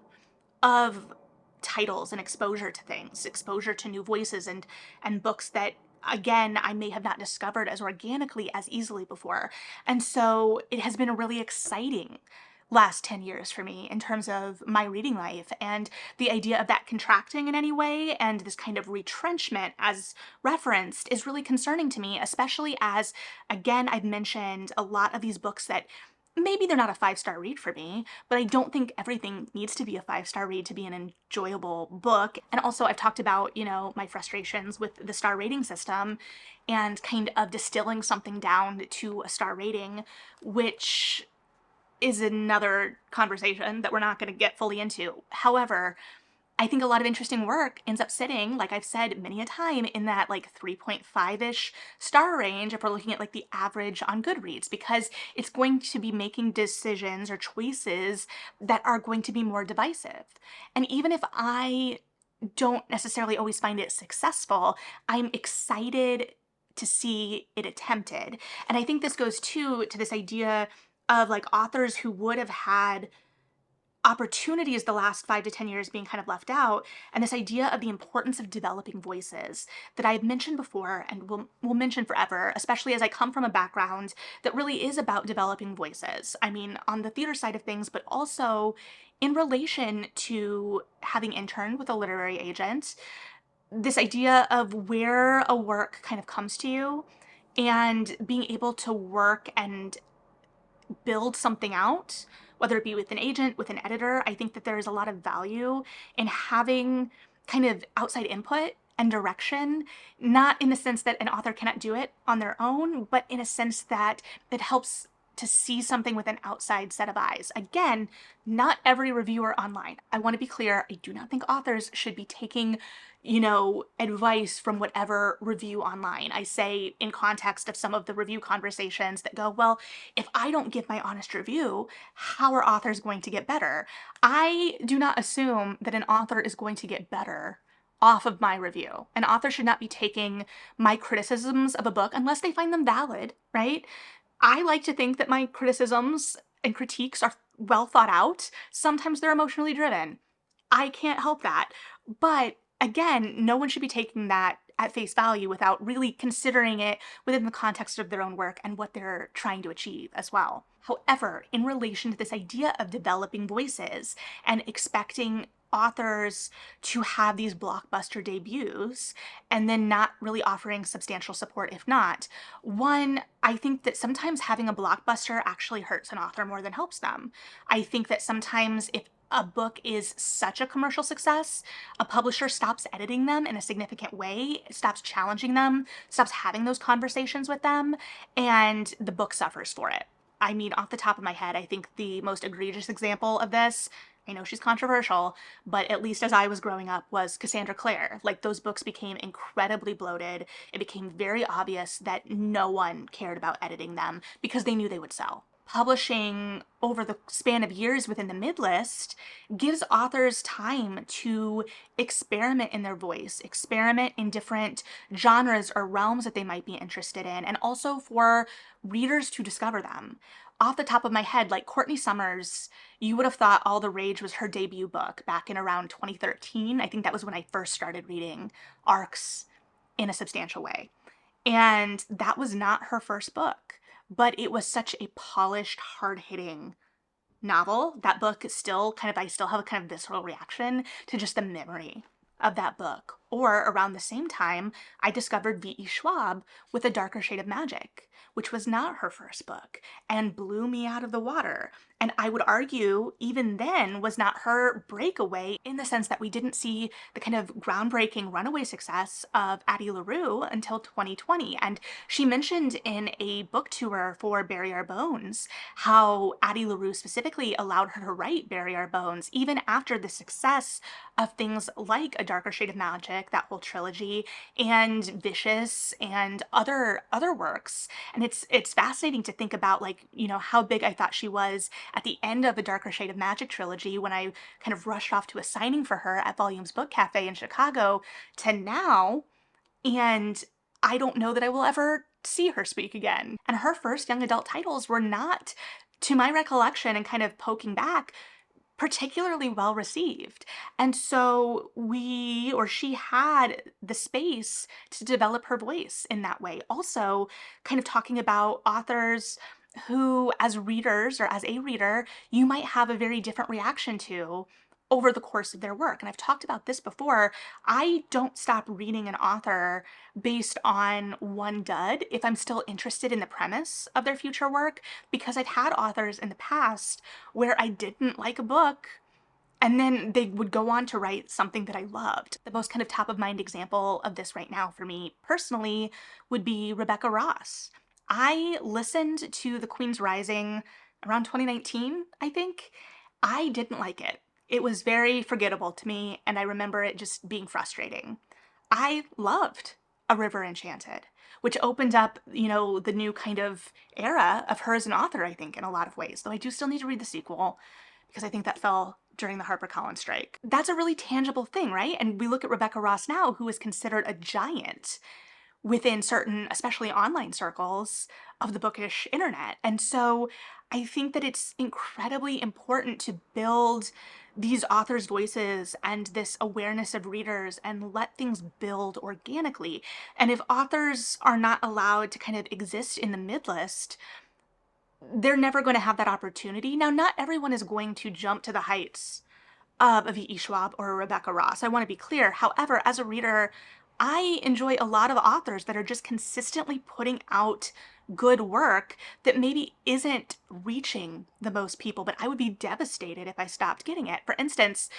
of titles and exposure to things, exposure to new voices and books that, again, I may have not discovered as organically as easily before. And so it has been a really exciting last 10 years for me in terms of my reading life, and the idea of that contracting in any way and this kind of retrenchment as referenced is really concerning to me, especially as, again, I've mentioned a lot of these books that maybe they're not a 5-star read for me, but I don't think everything needs to be a 5-star read to be an enjoyable book. And also I've talked about, my frustrations with the star rating system and kind of distilling something down to a star rating, which is another conversation that we're not going to get fully into. However, I think a lot of interesting work ends up sitting, like I've said many a time, in that like 3.5-ish star range if we're looking at like the average on Goodreads, because it's going to be making decisions or choices that are going to be more divisive. And even if I don't necessarily always find it successful, I'm excited to see it attempted. And I think this goes too to this idea of like authors who would have had opportunities the last 5 to 10 years being kind of left out, and this idea of the importance of developing voices that I've mentioned before and will mention forever, especially as I come from a background that really is about developing voices. I mean, on the theater side of things, but also in relation to having interned with a literary agent, this idea of where a work kind of comes to you and being able to work and build something out, whether it be with an agent, with an editor. I think that there is a lot of value in having kind of outside input and direction, not in the sense that an author cannot do it on their own, but in a sense that it helps to see something with an outside set of eyes. Again, not every reviewer online. I want to be clear, I do not think authors should be taking, advice from whatever review online. I say in context of some of the review conversations that go, well, if I don't give my honest review, how are authors going to get better? I do not assume that an author is going to get better off of my review. An author should not be taking my criticisms of a book unless they find them valid, right? I like to think that my criticisms and critiques are well thought out. Sometimes they're emotionally driven. I can't help that. But again, no one should be taking that at face value without really considering it within the context of their own work and what they're trying to achieve as well. However, in relation to this idea of developing voices and expecting authors to have these blockbuster debuts and then not really offering substantial support if not, one, I think that sometimes having a blockbuster actually hurts an author more than helps them. I think that sometimes if a book is such a commercial success, a publisher stops editing them in a significant way, stops challenging them, stops having those conversations with them, and the book suffers for it. I mean, off the top of my head, I think the most egregious example of this, I know she's controversial, but at least as I was growing up, was Cassandra Clare. Like, those books became incredibly bloated. It became very obvious that no one cared about editing them because they knew they would sell. Publishing over the span of years within the Midlist gives authors time to experiment in their voice, experiment in different genres or realms that they might be interested in, and also for readers to discover them. Off the top of my head, like Courtney Summers, you would have thought All the Rage was her debut book back in around 2013. I think that was when I first started reading arcs in a substantial way. And that was not her first book, but it was such a polished, hard-hitting novel. That book is still I still have a kind of visceral reaction to just the memory of that book. Or around the same time, I discovered V.E. Schwab with A Darker Shade of Magic, which was not her first book, and blew me out of the water. And I would argue, even then, was not her breakaway, in the sense that we didn't see the kind of groundbreaking runaway success of Addie LaRue until 2020. And she mentioned in a book tour for Bury Our Bones how Addie LaRue specifically allowed her to write Bury Our Bones, even after the success of things like A Darker Shade of Magic, that whole trilogy, and Vicious, and other works. And it's fascinating to think about, like, how big I thought she was at the end of the Darker Shade of Magic trilogy when I kind of rushed off to a signing for her at Volumes Book Cafe in Chicago, to now. And I don't know that I will ever see her speak again. And her first young adult titles were not, to my recollection and kind of poking back, particularly well received. And so she had the space to develop her voice in that way. Also, kind of talking about authors who, as readers or as a reader, you might have a very different reaction to over the course of their work. And I've talked about this before. I don't stop reading an author based on one dud if I'm still interested in the premise of their future work, because I've had authors in the past where I didn't like a book and then they would go on to write something that I loved. The most kind of top of mind example of this right now for me personally would be Rebecca Ross. I listened to The Queen's Rising around 2019, I think. I didn't like it. It was very forgettable to me, and I remember it just being frustrating. I loved A River Enchanted, which opened up, the new kind of era of her as an author, I think, in a lot of ways, though I do still need to read the sequel because I think that fell during the HarperCollins strike. That's a really tangible thing, right? And we look at Rebecca Ross now, who is considered a giant within certain, especially online circles of the bookish internet. And so I think that it's incredibly important to build these authors' voices and this awareness of readers and let things build organically. And if authors are not allowed to kind of exist in the midlist, they're never going to have that opportunity. Now, not everyone is going to jump to the heights of a V.E. Schwab or a Rebecca Ross. I want to be clear. However, as a reader, I enjoy a lot of authors that are just consistently putting out good work that maybe isn't reaching the most people, but I would be devastated if I stopped getting it. For instance,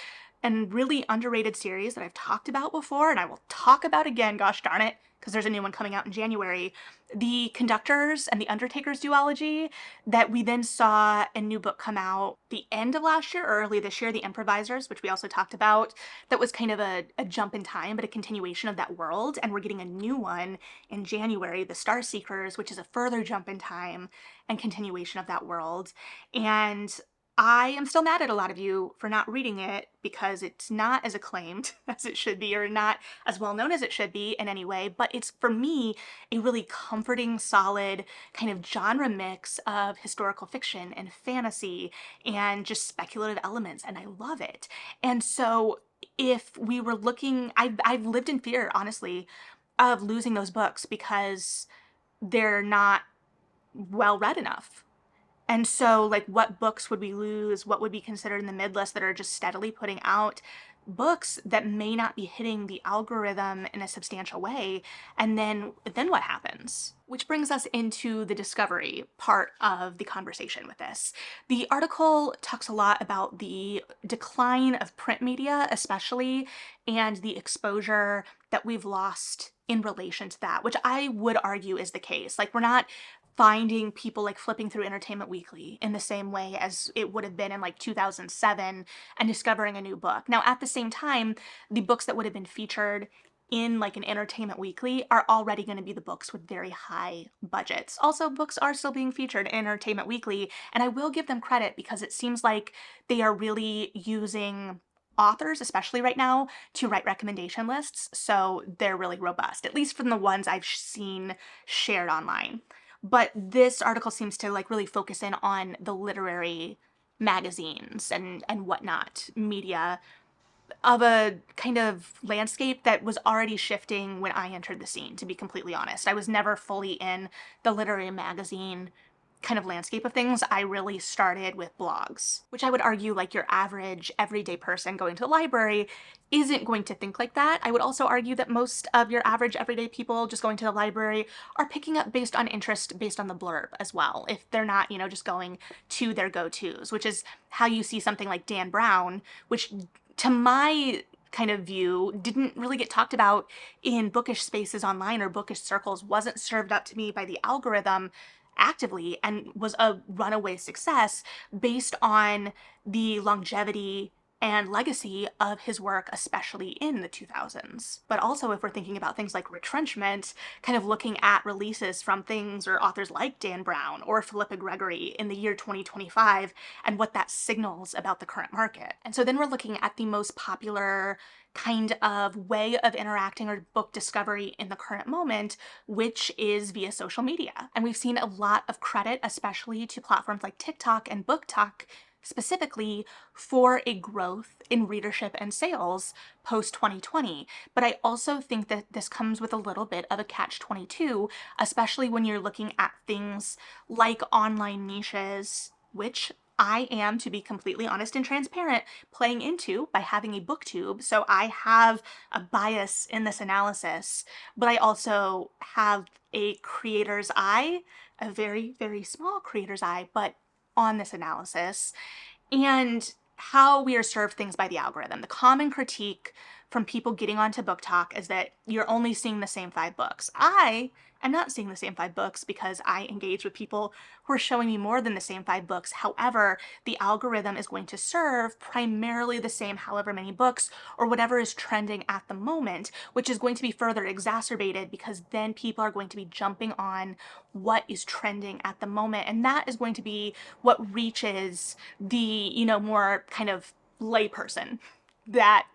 a really underrated series that I've talked about before, and I will talk about again, gosh darn it, because there's a new one coming out in January, the Conductors and the Undertakers duology, that we then saw a new book come out the end of last year or early this year, The Improvisers, which we also talked about, that was kind of a jump in time, but a continuation of that world. And we're getting a new one in January, The Star Seekers, which is a further jump in time and continuation of that world. And I am still mad at a lot of you for not reading it because it's not as acclaimed as it should be, or not as well known as it should be in any way, but it's, for me, a really comforting, solid kind of genre mix of historical fiction and fantasy and just speculative elements, and I love it. And so if we were looking, I've lived in fear, honestly, of losing those books because they're not well read enough. And so, like, what books would we lose? What would be considered in the midlist that are just steadily putting out books that may not be hitting the algorithm in a substantial way? And then what happens? Which brings us into the discovery part of the conversation with this. The article talks a lot about the decline of print media, especially, and the exposure that we've lost in relation to that, which I would argue is the case. Like, we're not finding people like flipping through Entertainment Weekly in the same way as it would have been in like 2007 and discovering a new book. Now, at the same time, the books that would have been featured in like an Entertainment Weekly are already going to be the books with very high budgets. Also, books are still being featured in Entertainment Weekly, and I will give them credit because it seems like they are really using authors, especially right now, to write recommendation lists. So they're really robust, at least from the ones I've seen shared online. But this article seems to like really focus in on the literary magazines and whatnot, media of a kind of landscape that was already shifting when I entered the scene, to be completely honest. I was never fully in the literary magazine kind of landscape of things, I really started with blogs, which I would argue like your average everyday person going to the library isn't going to think like that. I would also argue that most of your average everyday people just going to the library are picking up based on interest, based on the blurb as well. If they're not, just going to their go-tos, which is how you see something like Dan Brown, which to my kind of view didn't really get talked about in bookish spaces online or bookish circles, wasn't served up to me by the algorithm actively, and was a runaway success based on the longevity and legacy of his work, especially in the 2000s. But also, if we're thinking about things like retrenchment, kind of looking at releases from things or authors like Dan Brown or Philippa Gregory in the year 2025 and what that signals about the current market. And so then we're looking at the most popular kind of way of interacting or book discovery in the current moment, which is via social media. And we've seen a lot of credit, especially to platforms like TikTok and BookTok, specifically for a growth in readership and sales post 2020. But I also think that this comes with a little bit of a catch-22, especially when you're looking at things like online niches, which I am, to be completely honest and transparent, playing into by having a booktube. So I have a bias in this analysis, but I also have a creator's eye, a very, very small creator's eye, but on this analysis, and how we are served things by the algorithm. The common critique from people getting onto Book Talk is that you're only seeing the same 5 books. I am not seeing the same 5 books because I engage with people who are showing me more than the same 5 books. However, the algorithm is going to serve primarily the same however many books or whatever is trending at the moment, which is going to be further exacerbated because then people are going to be jumping on what is trending at the moment. And that is going to be what reaches the, more kind of layperson that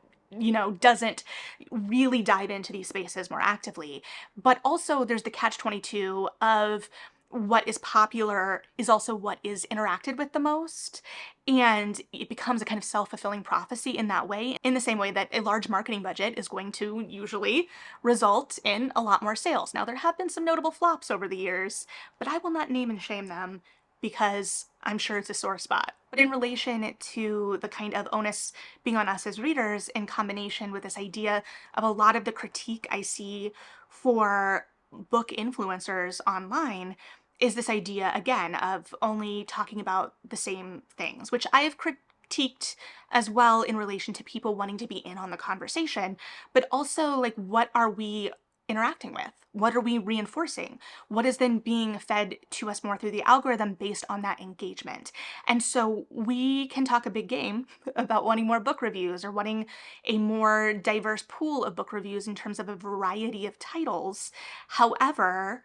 doesn't really dive into these spaces more actively. But also there's the catch-22 of what is popular is also what is interacted with the most. And it becomes a kind of self-fulfilling prophecy in that way, in the same way that a large marketing budget is going to usually result in a lot more sales. Now, there have been some notable flops over the years, but I will not name and shame them because I'm sure it's a sore spot. But in relation to the kind of onus being on us as readers, in combination with this idea of a lot of the critique I see for book influencers online, is this idea, again, of only talking about the same things, which I have critiqued as well in relation to people wanting to be in on the conversation, but also like, what are we interacting with? What are we reinforcing? What is then being fed to us more through the algorithm based on that engagement? And so we can talk a big game about wanting more book reviews or wanting a more diverse pool of book reviews in terms of a variety of titles. However,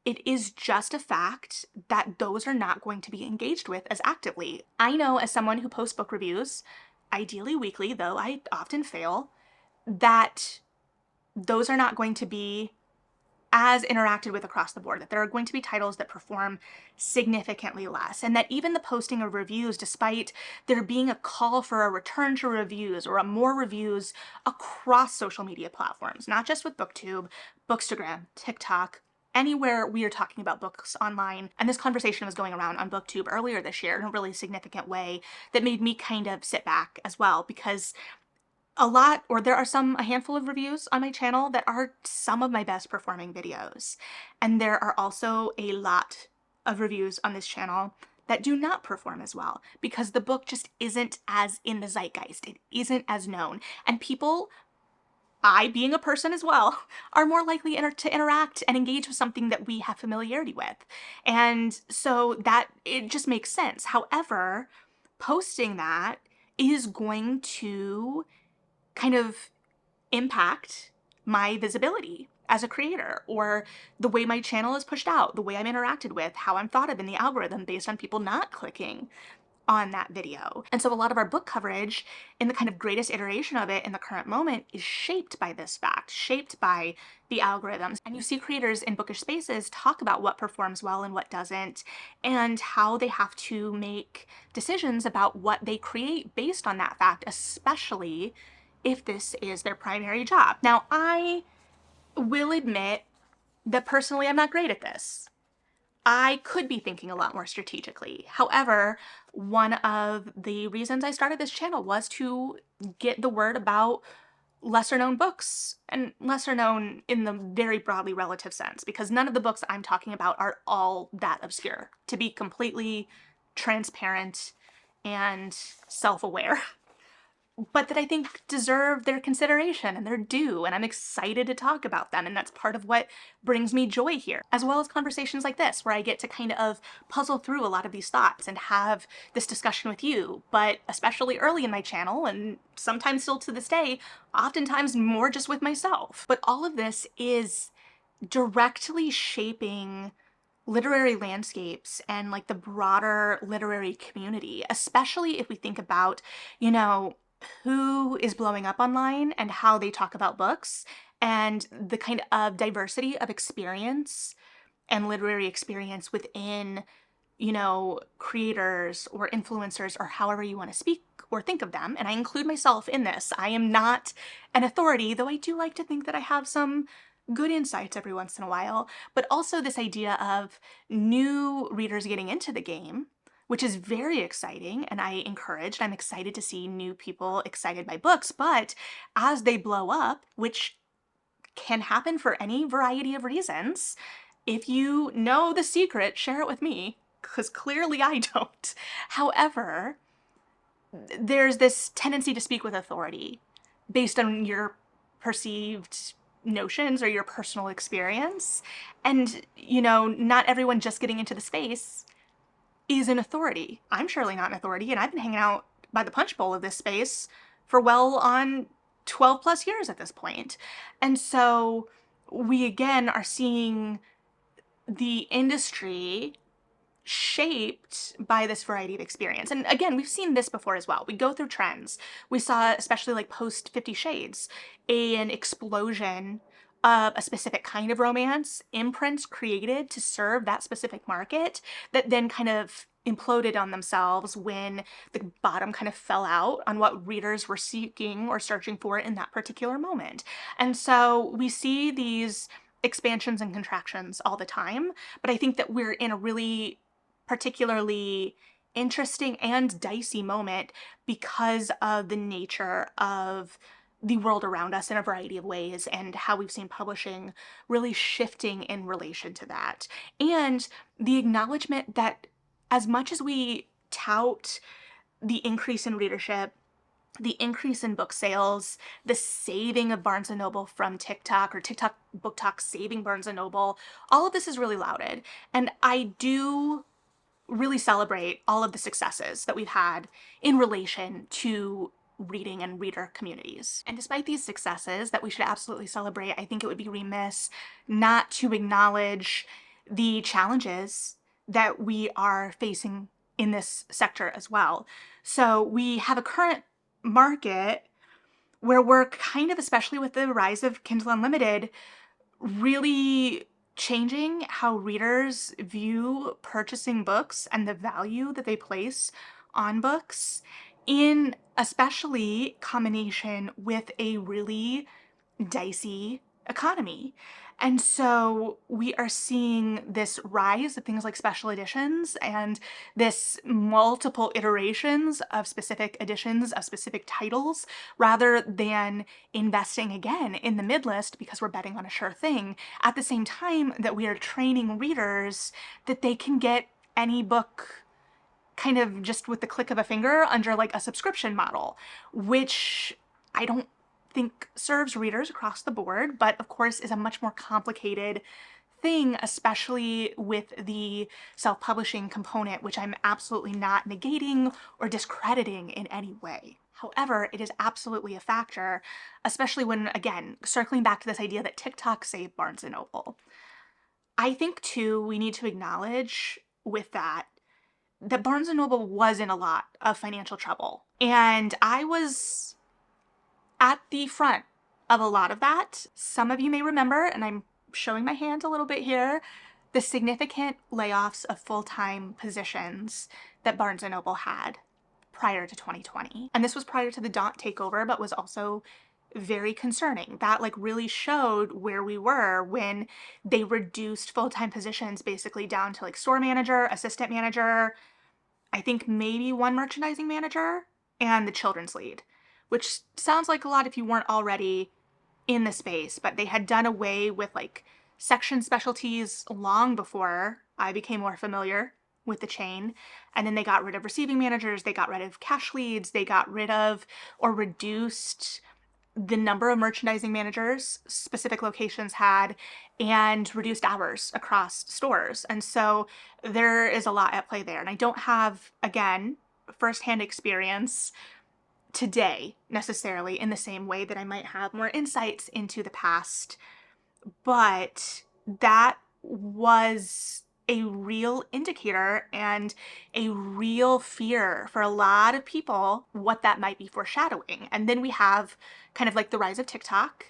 it is just a fact that those are not going to be engaged with as actively. I know, as someone who posts book reviews, ideally weekly, though I often fail, that those are not going to be as interacted with across the board, that there are going to be titles that perform significantly less, and that even the posting of reviews, despite there being a call for a return to reviews or a more reviews across social media platforms, not just with BookTube, Bookstagram, TikTok, anywhere we are talking about books online. And this conversation was going around on BookTube earlier this year in a really significant way that made me kind of sit back as well, because there are a handful of reviews on my channel that are some of my best performing videos. And there are also a lot of reviews on this channel that do not perform as well because the book just isn't as in the zeitgeist. It isn't as known. And people, I being a person as well, are more likely to interact and engage with something that we have familiarity with. And so that it just makes sense. However, posting that is going to kind of impact my visibility as a creator, or the way my channel is pushed out, the way I'm interacted with, how I'm thought of in the algorithm based on people not clicking on that video. And so a lot of our book coverage in the kind of greatest iteration of it in the current moment is shaped by this fact, shaped by the algorithms. And you see creators in bookish spaces talk about what performs well and what doesn't, and how they have to make decisions about what they create based on that fact, especially if this is their primary job. Now, I will admit that personally I'm not great at this. I could be thinking a lot more strategically. However, one of the reasons I started this channel was to get the word about lesser known books, and lesser known in the very broadly relative sense, because none of the books I'm talking about are all that obscure, to be completely transparent and self-aware, but that I think deserve their consideration and their due, and I'm excited to talk about them, and that's part of what brings me joy here, as well as conversations like this, where I get to kind of puzzle through a lot of these thoughts and have this discussion with you, but especially early in my channel, and sometimes still to this day, oftentimes more just with myself. But all of this is directly shaping literary landscapes and like the broader literary community, especially if we think about, you know, who is blowing up online and how they talk about books and the kind of diversity of experience and literary experience within, you know, creators or influencers or however you want to speak or think of them. And I include myself in this. I am not an authority, though I do like to think that I have some good insights every once in a while, but also this idea of new readers getting into the game, which is very exciting, and I'm excited to see new people excited by books, but as they blow up, which can happen for any variety of reasons, if you know the secret, share it with me, because clearly I don't. However, there's this tendency to speak with authority based on your perceived notions or your personal experience. And, you know, not everyone just getting into the space is an authority. I'm surely not an authority, and I've been hanging out by the punch bowl of this space for well on 12 plus years at this point. And so we again are seeing the industry shaped by this variety of experience. And again, we've seen this before as well. We go through trends. We saw, especially like post 50 Shades, an explosion of a specific kind of romance, imprints created to serve that specific market that then kind of imploded on themselves when the bottom kind of fell out on what readers were seeking or searching for in that particular moment. And so we see these expansions and contractions all the time, but I think that we're in a really particularly interesting and dicey moment because of the nature of the world around us in a variety of ways and how we've seen publishing really shifting in relation to that. And the acknowledgement that as much as we tout the increase in readership, the increase in book sales, the saving of Barnes & Noble from TikTok, or TikTok Book Talk saving Barnes & Noble, all of this is really lauded. And I do really celebrate all of the successes that we've had in relation to reading and reader communities. And despite these successes that we should absolutely celebrate, I think it would be remiss not to acknowledge the challenges that we are facing in this sector as well. So we have a current market where we're kind of, especially with the rise of Kindle Unlimited, really changing how readers view purchasing books and the value that they place on books, in especially combination with a really dicey economy. And so we are seeing this rise of things like special editions and this multiple iterations of specific editions of specific titles, rather than investing again in the midlist because we're betting on a sure thing, at the same time that we are training readers that they can get any book kind of just with the click of a finger under like a subscription model, which I don't think serves readers across the board, but of course is a much more complicated thing, especially with the self-publishing component, which I'm absolutely not negating or discrediting in any way. However, it is absolutely a factor, especially when, again, circling back to this idea that TikTok saved Barnes & Noble. I think too, we need to acknowledge with that Barnes & Noble was in a lot of financial trouble. And I was at the front of a lot of that. Some of you may remember, and I'm showing my hand a little bit here, the significant layoffs of full-time positions that Barnes & Noble had prior to 2020. And this was prior to the Daunt takeover, but was also very concerning. That like really showed where we were when they reduced full-time positions basically down to like store manager, assistant manager, I think maybe one merchandising manager, and the children's lead, which sounds like a lot if you weren't already in the space, but they had done away with like section specialties long before I became more familiar with the chain. And then they got rid of receiving managers, they got rid of cash leads, they got rid of or reduced the number of merchandising managers specific locations had, and reduced hours across stores. And so there is a lot at play there. And I don't have, again, firsthand experience today necessarily in the same way that I might have more insights into the past, but that was a real indicator and a real fear for a lot of people what that might be foreshadowing. And then we have kind of like the rise of TikTok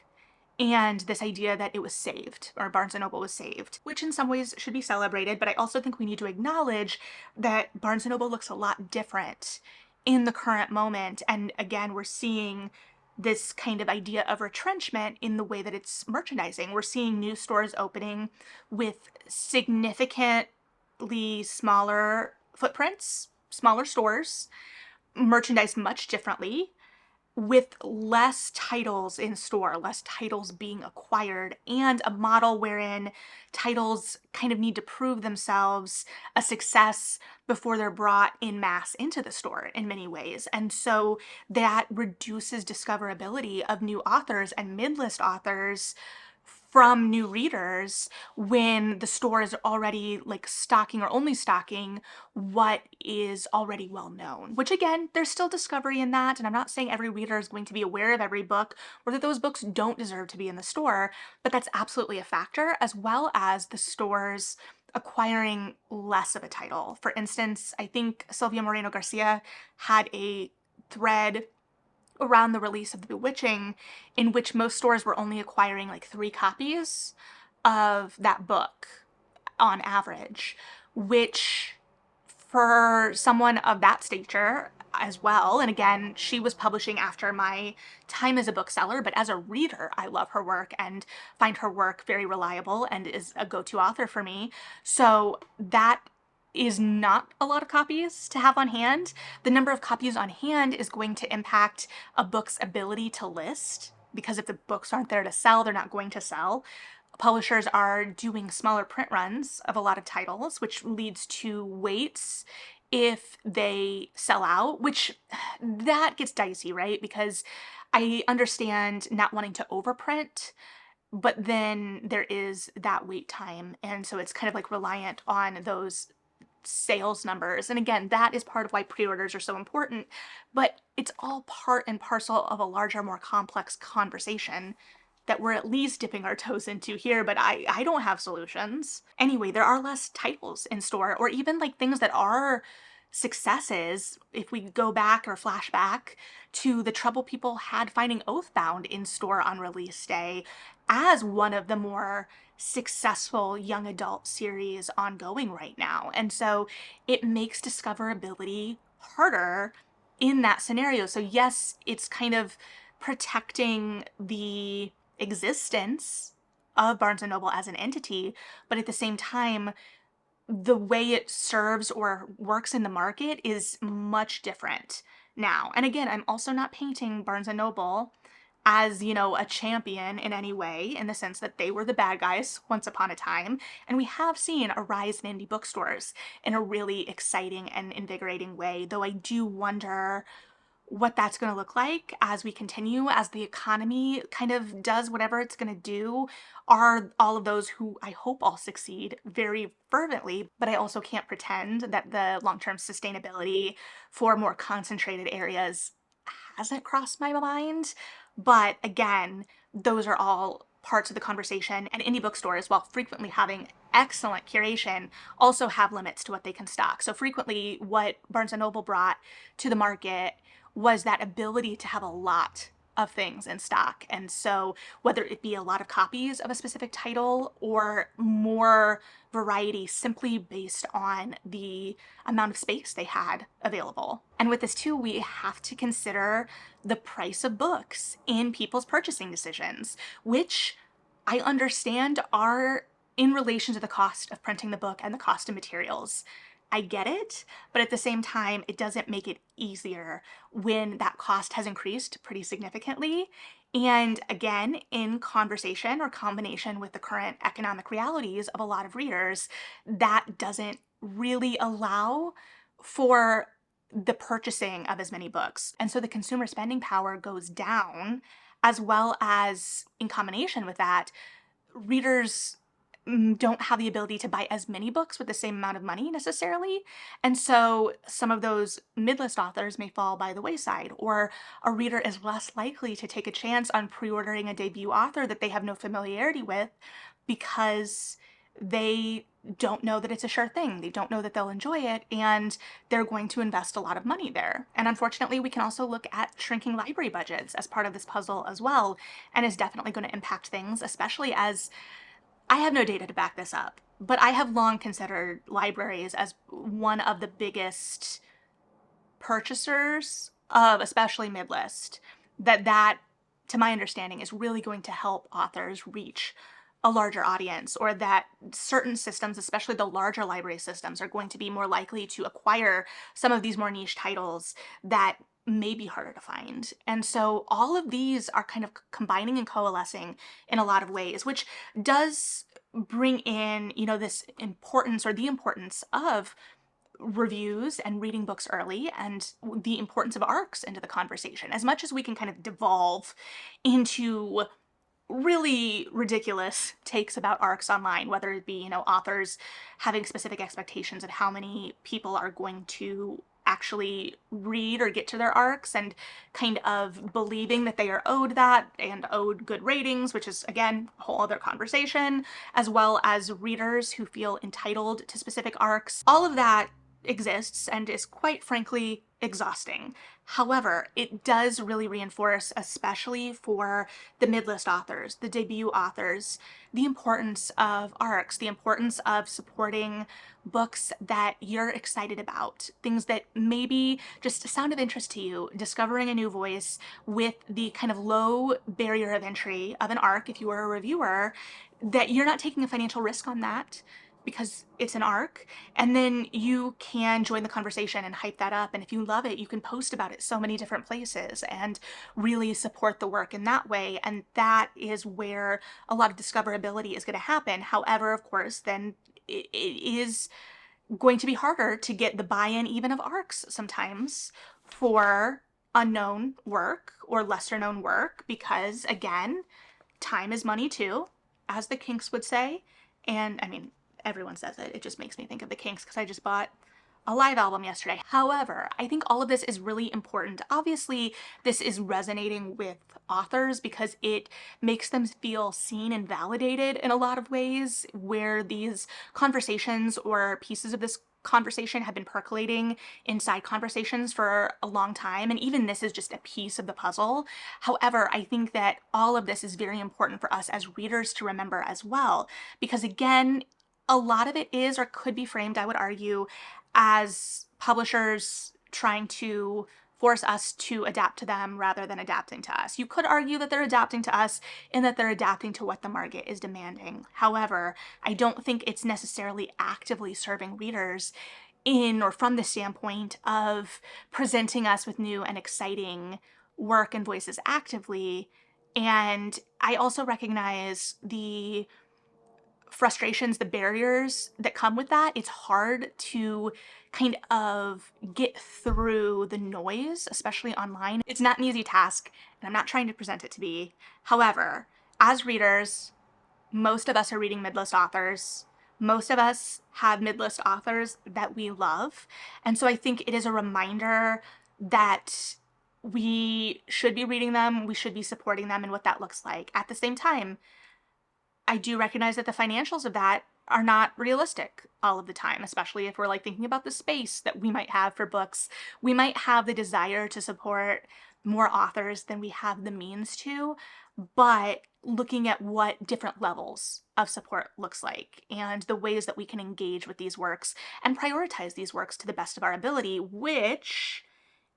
and this idea that it was saved, or Barnes & Noble was saved, which in some ways should be celebrated, but I also think we need to acknowledge that Barnes & Noble looks a lot different in the current moment. And again, we're seeing this kind of idea of retrenchment in the way that it's merchandising. We're seeing new stores opening with significantly smaller footprints, smaller stores, merchandised much differently, with less titles in store, less titles being acquired, and a model wherein titles kind of need to prove themselves a success before they're brought in mass into the store in many ways. And so that reduces discoverability of new authors and midlist authors from new readers when the store is already like stocking or only stocking what is already well known, which again, there's still discovery in that. And I'm not saying every reader is going to be aware of every book or that those books don't deserve to be in the store, but that's absolutely a factor, as well as the stores acquiring less of a title. For instance, I think Sylvia Moreno Garcia had a thread around the release of The Bewitching in which most stores were only acquiring like 3 copies of that book on average, which for someone of that stature as well, and again, she was publishing after my time as a bookseller, but as a reader, I love her work and find her work very reliable and is a go-to author for me. So that is not a lot of copies to have on hand. The number of copies on hand is going to impact a book's ability to list, because if the books aren't there to sell, they're not going to sell. Publishers are doing smaller print runs of a lot of titles, which leads to waits if they sell out, which that gets dicey, right? Because I understand not wanting to overprint, but then there is that wait time. And so it's kind of like reliant on those sales numbers. And again, that is part of why pre-orders are so important, but it's all part and parcel of a larger, more complex conversation that we're at least dipping our toes into here, but I don't have solutions. Anyway, there are less titles in store, or even like things that are successes. If we go back or flash back to the trouble people had finding Oathbound in store on release day as one of the more successful young adult series ongoing right now. And so it makes discoverability harder in that scenario. So yes, it's kind of protecting the existence of Barnes & Noble as an entity, but at the same time, the way it serves or works in the market is much different now. And again, I'm also not painting Barnes & Noble as, you know, a champion in any way, in the sense that they were the bad guys once upon a time. And we have seen a rise in indie bookstores in a really exciting and invigorating way, though I do wonder what that's going to look like as we continue, as the economy kind of does whatever it's going to do. Are all of those who I hope all succeed very fervently, but I also can't pretend that the long-term sustainability for more concentrated areas hasn't crossed my mind. But again, those are all parts of the conversation, and indie bookstores, while frequently having excellent curation, also have limits to what they can stock. So frequently what Barnes & Noble brought to the market was that ability to have a lot of things in stock. And so whether it be a lot of copies of a specific title or more variety simply based on the amount of space they had available. And with this too, we have to consider the price of books in people's purchasing decisions, which I understand are in relation to the cost of printing the book and the cost of materials. I get it, but at the same time, it doesn't make it easier when that cost has increased pretty significantly. And again, in conversation or combination with the current economic realities of a lot of readers, that doesn't really allow for the purchasing of as many books. And so the consumer spending power goes down, as well as in combination with that, readers don't have the ability to buy as many books with the same amount of money necessarily. And so some of those mid-list authors may fall by the wayside, or a reader is less likely to take a chance on pre-ordering a debut author that they have no familiarity with because they don't know that it's a sure thing. They don't know that they'll enjoy it, and they're going to invest a lot of money there. And unfortunately, we can also look at shrinking library budgets as part of this puzzle as well, and is definitely going to impact things, especially as I have no data to back this up, but I have long considered libraries as one of the biggest purchasers of especially mid-list, that to my understanding is really going to help authors reach a larger audience, or that certain systems, especially the larger library systems, are going to be more likely to acquire some of these more niche titles that may be harder to find. And so all of these are kind of combining and coalescing in a lot of ways, which does bring in, this importance, or the importance of reviews and reading books early, and the importance of arcs into the conversation. As much as we can kind of devolve into really ridiculous takes about arcs online, whether it be, authors having specific expectations of how many people are going to actually read or get to their arcs, and kind of believing that they are owed that and owed good ratings, which is again a whole other conversation, as well as readers who feel entitled to specific arcs. All of that exists and is quite frankly exhausting. However, it does really reinforce, especially for the mid-list authors, the debut authors, the importance of arcs, the importance of supporting books that you're excited about, things that maybe just sound of interest to you, discovering a new voice with the kind of low barrier of entry of an arc if you are a reviewer, that you're not taking a financial risk on that because it's an arc, and then you can join the conversation and hype that up. And if you love it, you can post about it so many different places and really support the work in that way. And that is where a lot of discoverability is going to happen. However, of course, then it is going to be harder to get the buy-in even of arcs sometimes for unknown work or lesser known work, because again, time is money too, as the Kinks would say. And I mean, everyone says it. It just makes me think of the Kinks because I just bought a live album yesterday. However, I think all of this is really important. Obviously, this is resonating with authors because it makes them feel seen and validated in a lot of ways, where these conversations or pieces of this conversation have been percolating inside conversations for a long time, and even this is just a piece of the puzzle. However, I think that all of this is very important for us as readers to remember as well, because again, a lot of it is, or could be framed, I would argue, as publishers trying to force us to adapt to them rather than adapting to us. You could argue that they're adapting to us and that they're adapting to what the market is demanding. However, I don't think it's necessarily actively serving readers in or from the standpoint of presenting us with new and exciting work and voices actively. And I also recognize the frustrations, the barriers that come with that. It's hard to kind of get through the noise, especially online. It's not an easy task, and I'm not trying to present it to be. However, as readers, most of us are reading mid-list authors. Most of us have mid-list authors that we love. And so I think it is a reminder that we should be reading them, we should be supporting them, and what that looks like. At the same time, I do recognize that the financials of that are not realistic all of the time, especially if we're like thinking about the space that we might have for books. We might have the desire to support more authors than we have the means to, but looking at what different levels of support looks like and the ways that we can engage with these works and prioritize these works to the best of our ability, which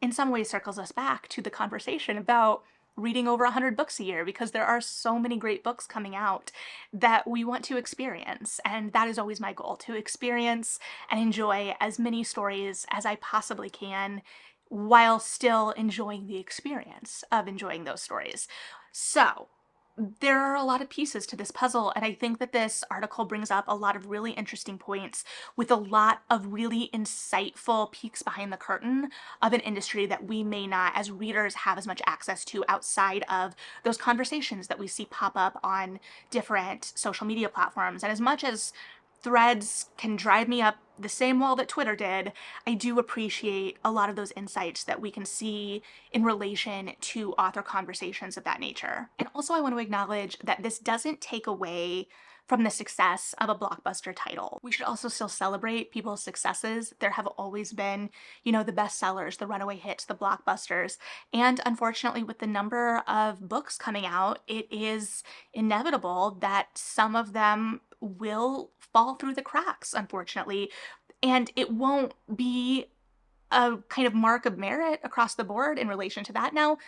in some ways circles us back to the conversation about reading over 100 books a year, because there are so many great books coming out that we want to experience. And that is always my goal, to experience and enjoy as many stories as I possibly can while still enjoying the experience of enjoying those stories. So, there are a lot of pieces to this puzzle, and I think that this article brings up a lot of really interesting points with a lot of really insightful peeks behind the curtain of an industry that we may not, as readers, have as much access to outside of those conversations that we see pop up on different social media platforms. And as much as Threads can drive me up the same wall that Twitter did, I do appreciate a lot of those insights that we can see in relation to author conversations of that nature. And also, I want to acknowledge that this doesn't take away from the success of a blockbuster title. We should also still celebrate people's successes. There have always been, the bestsellers, the runaway hits, the blockbusters. And unfortunately, with the number of books coming out, it is inevitable that some of them will fall through the cracks, unfortunately. And it won't be a kind of mark of merit across the board in relation to that. Now,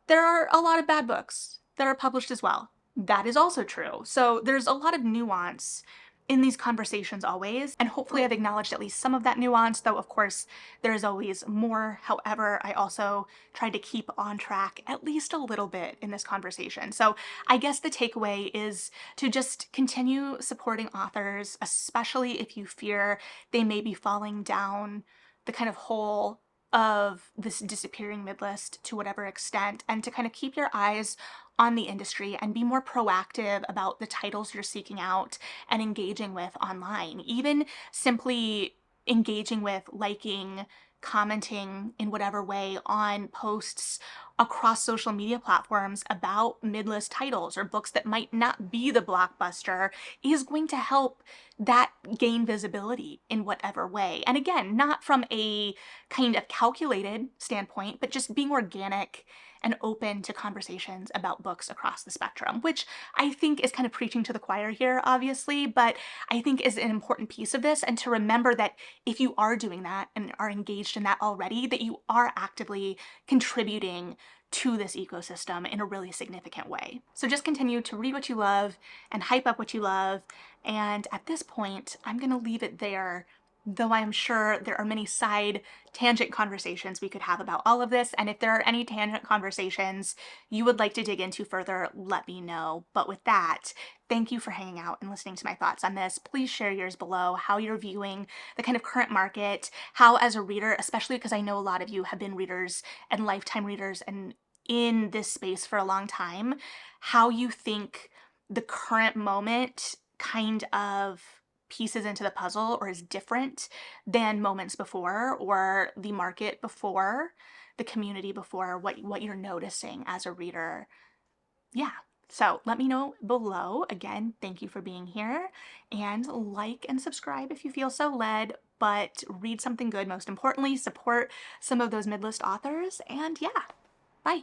there are a lot of bad books that are published as well. That is also true. So there's a lot of nuance in these conversations always, and hopefully I've acknowledged at least some of that nuance, though of course there is always more. However, I also tried to keep on track at least a little bit in this conversation. So I guess the takeaway is to just continue supporting authors, especially if you fear they may be falling down the kind of hole of this disappearing midlist to whatever extent, and to kind of keep your eyes on the industry and be more proactive about the titles you're seeking out and engaging with online. Even simply engaging with, liking, commenting in whatever way on posts across social media platforms about midlist titles or books that might not be the blockbuster is going to help that gain visibility in whatever way. And again, not from a kind of calculated standpoint, but just being organic and open to conversations about books across the spectrum, which I think is kind of preaching to the choir here, obviously, but I think is an important piece of this. And to remember that if you are doing that and are engaged in that already, that you are actively contributing to this ecosystem in a really significant way. So just continue to read what you love and hype up what you love. And at this point, I'm going to leave it there, though I am sure there are many side tangent conversations we could have about all of this. And if there are any tangent conversations you would like to dig into further, let me know. But with that, thank you for hanging out and listening to my thoughts on this. Please share yours below, how you're viewing the kind of current market, how as a reader, especially because I know a lot of you have been readers and lifetime readers and in this space for a long time, how you think the current moment kind of pieces into the puzzle or is different than moments before, or the market before, the community before, what you're noticing as a reader. Yeah. So let me know below. Again, thank you for being here, and like and subscribe if you feel so led, but read something good most importantly, support some of those midlist authors, and yeah, bye.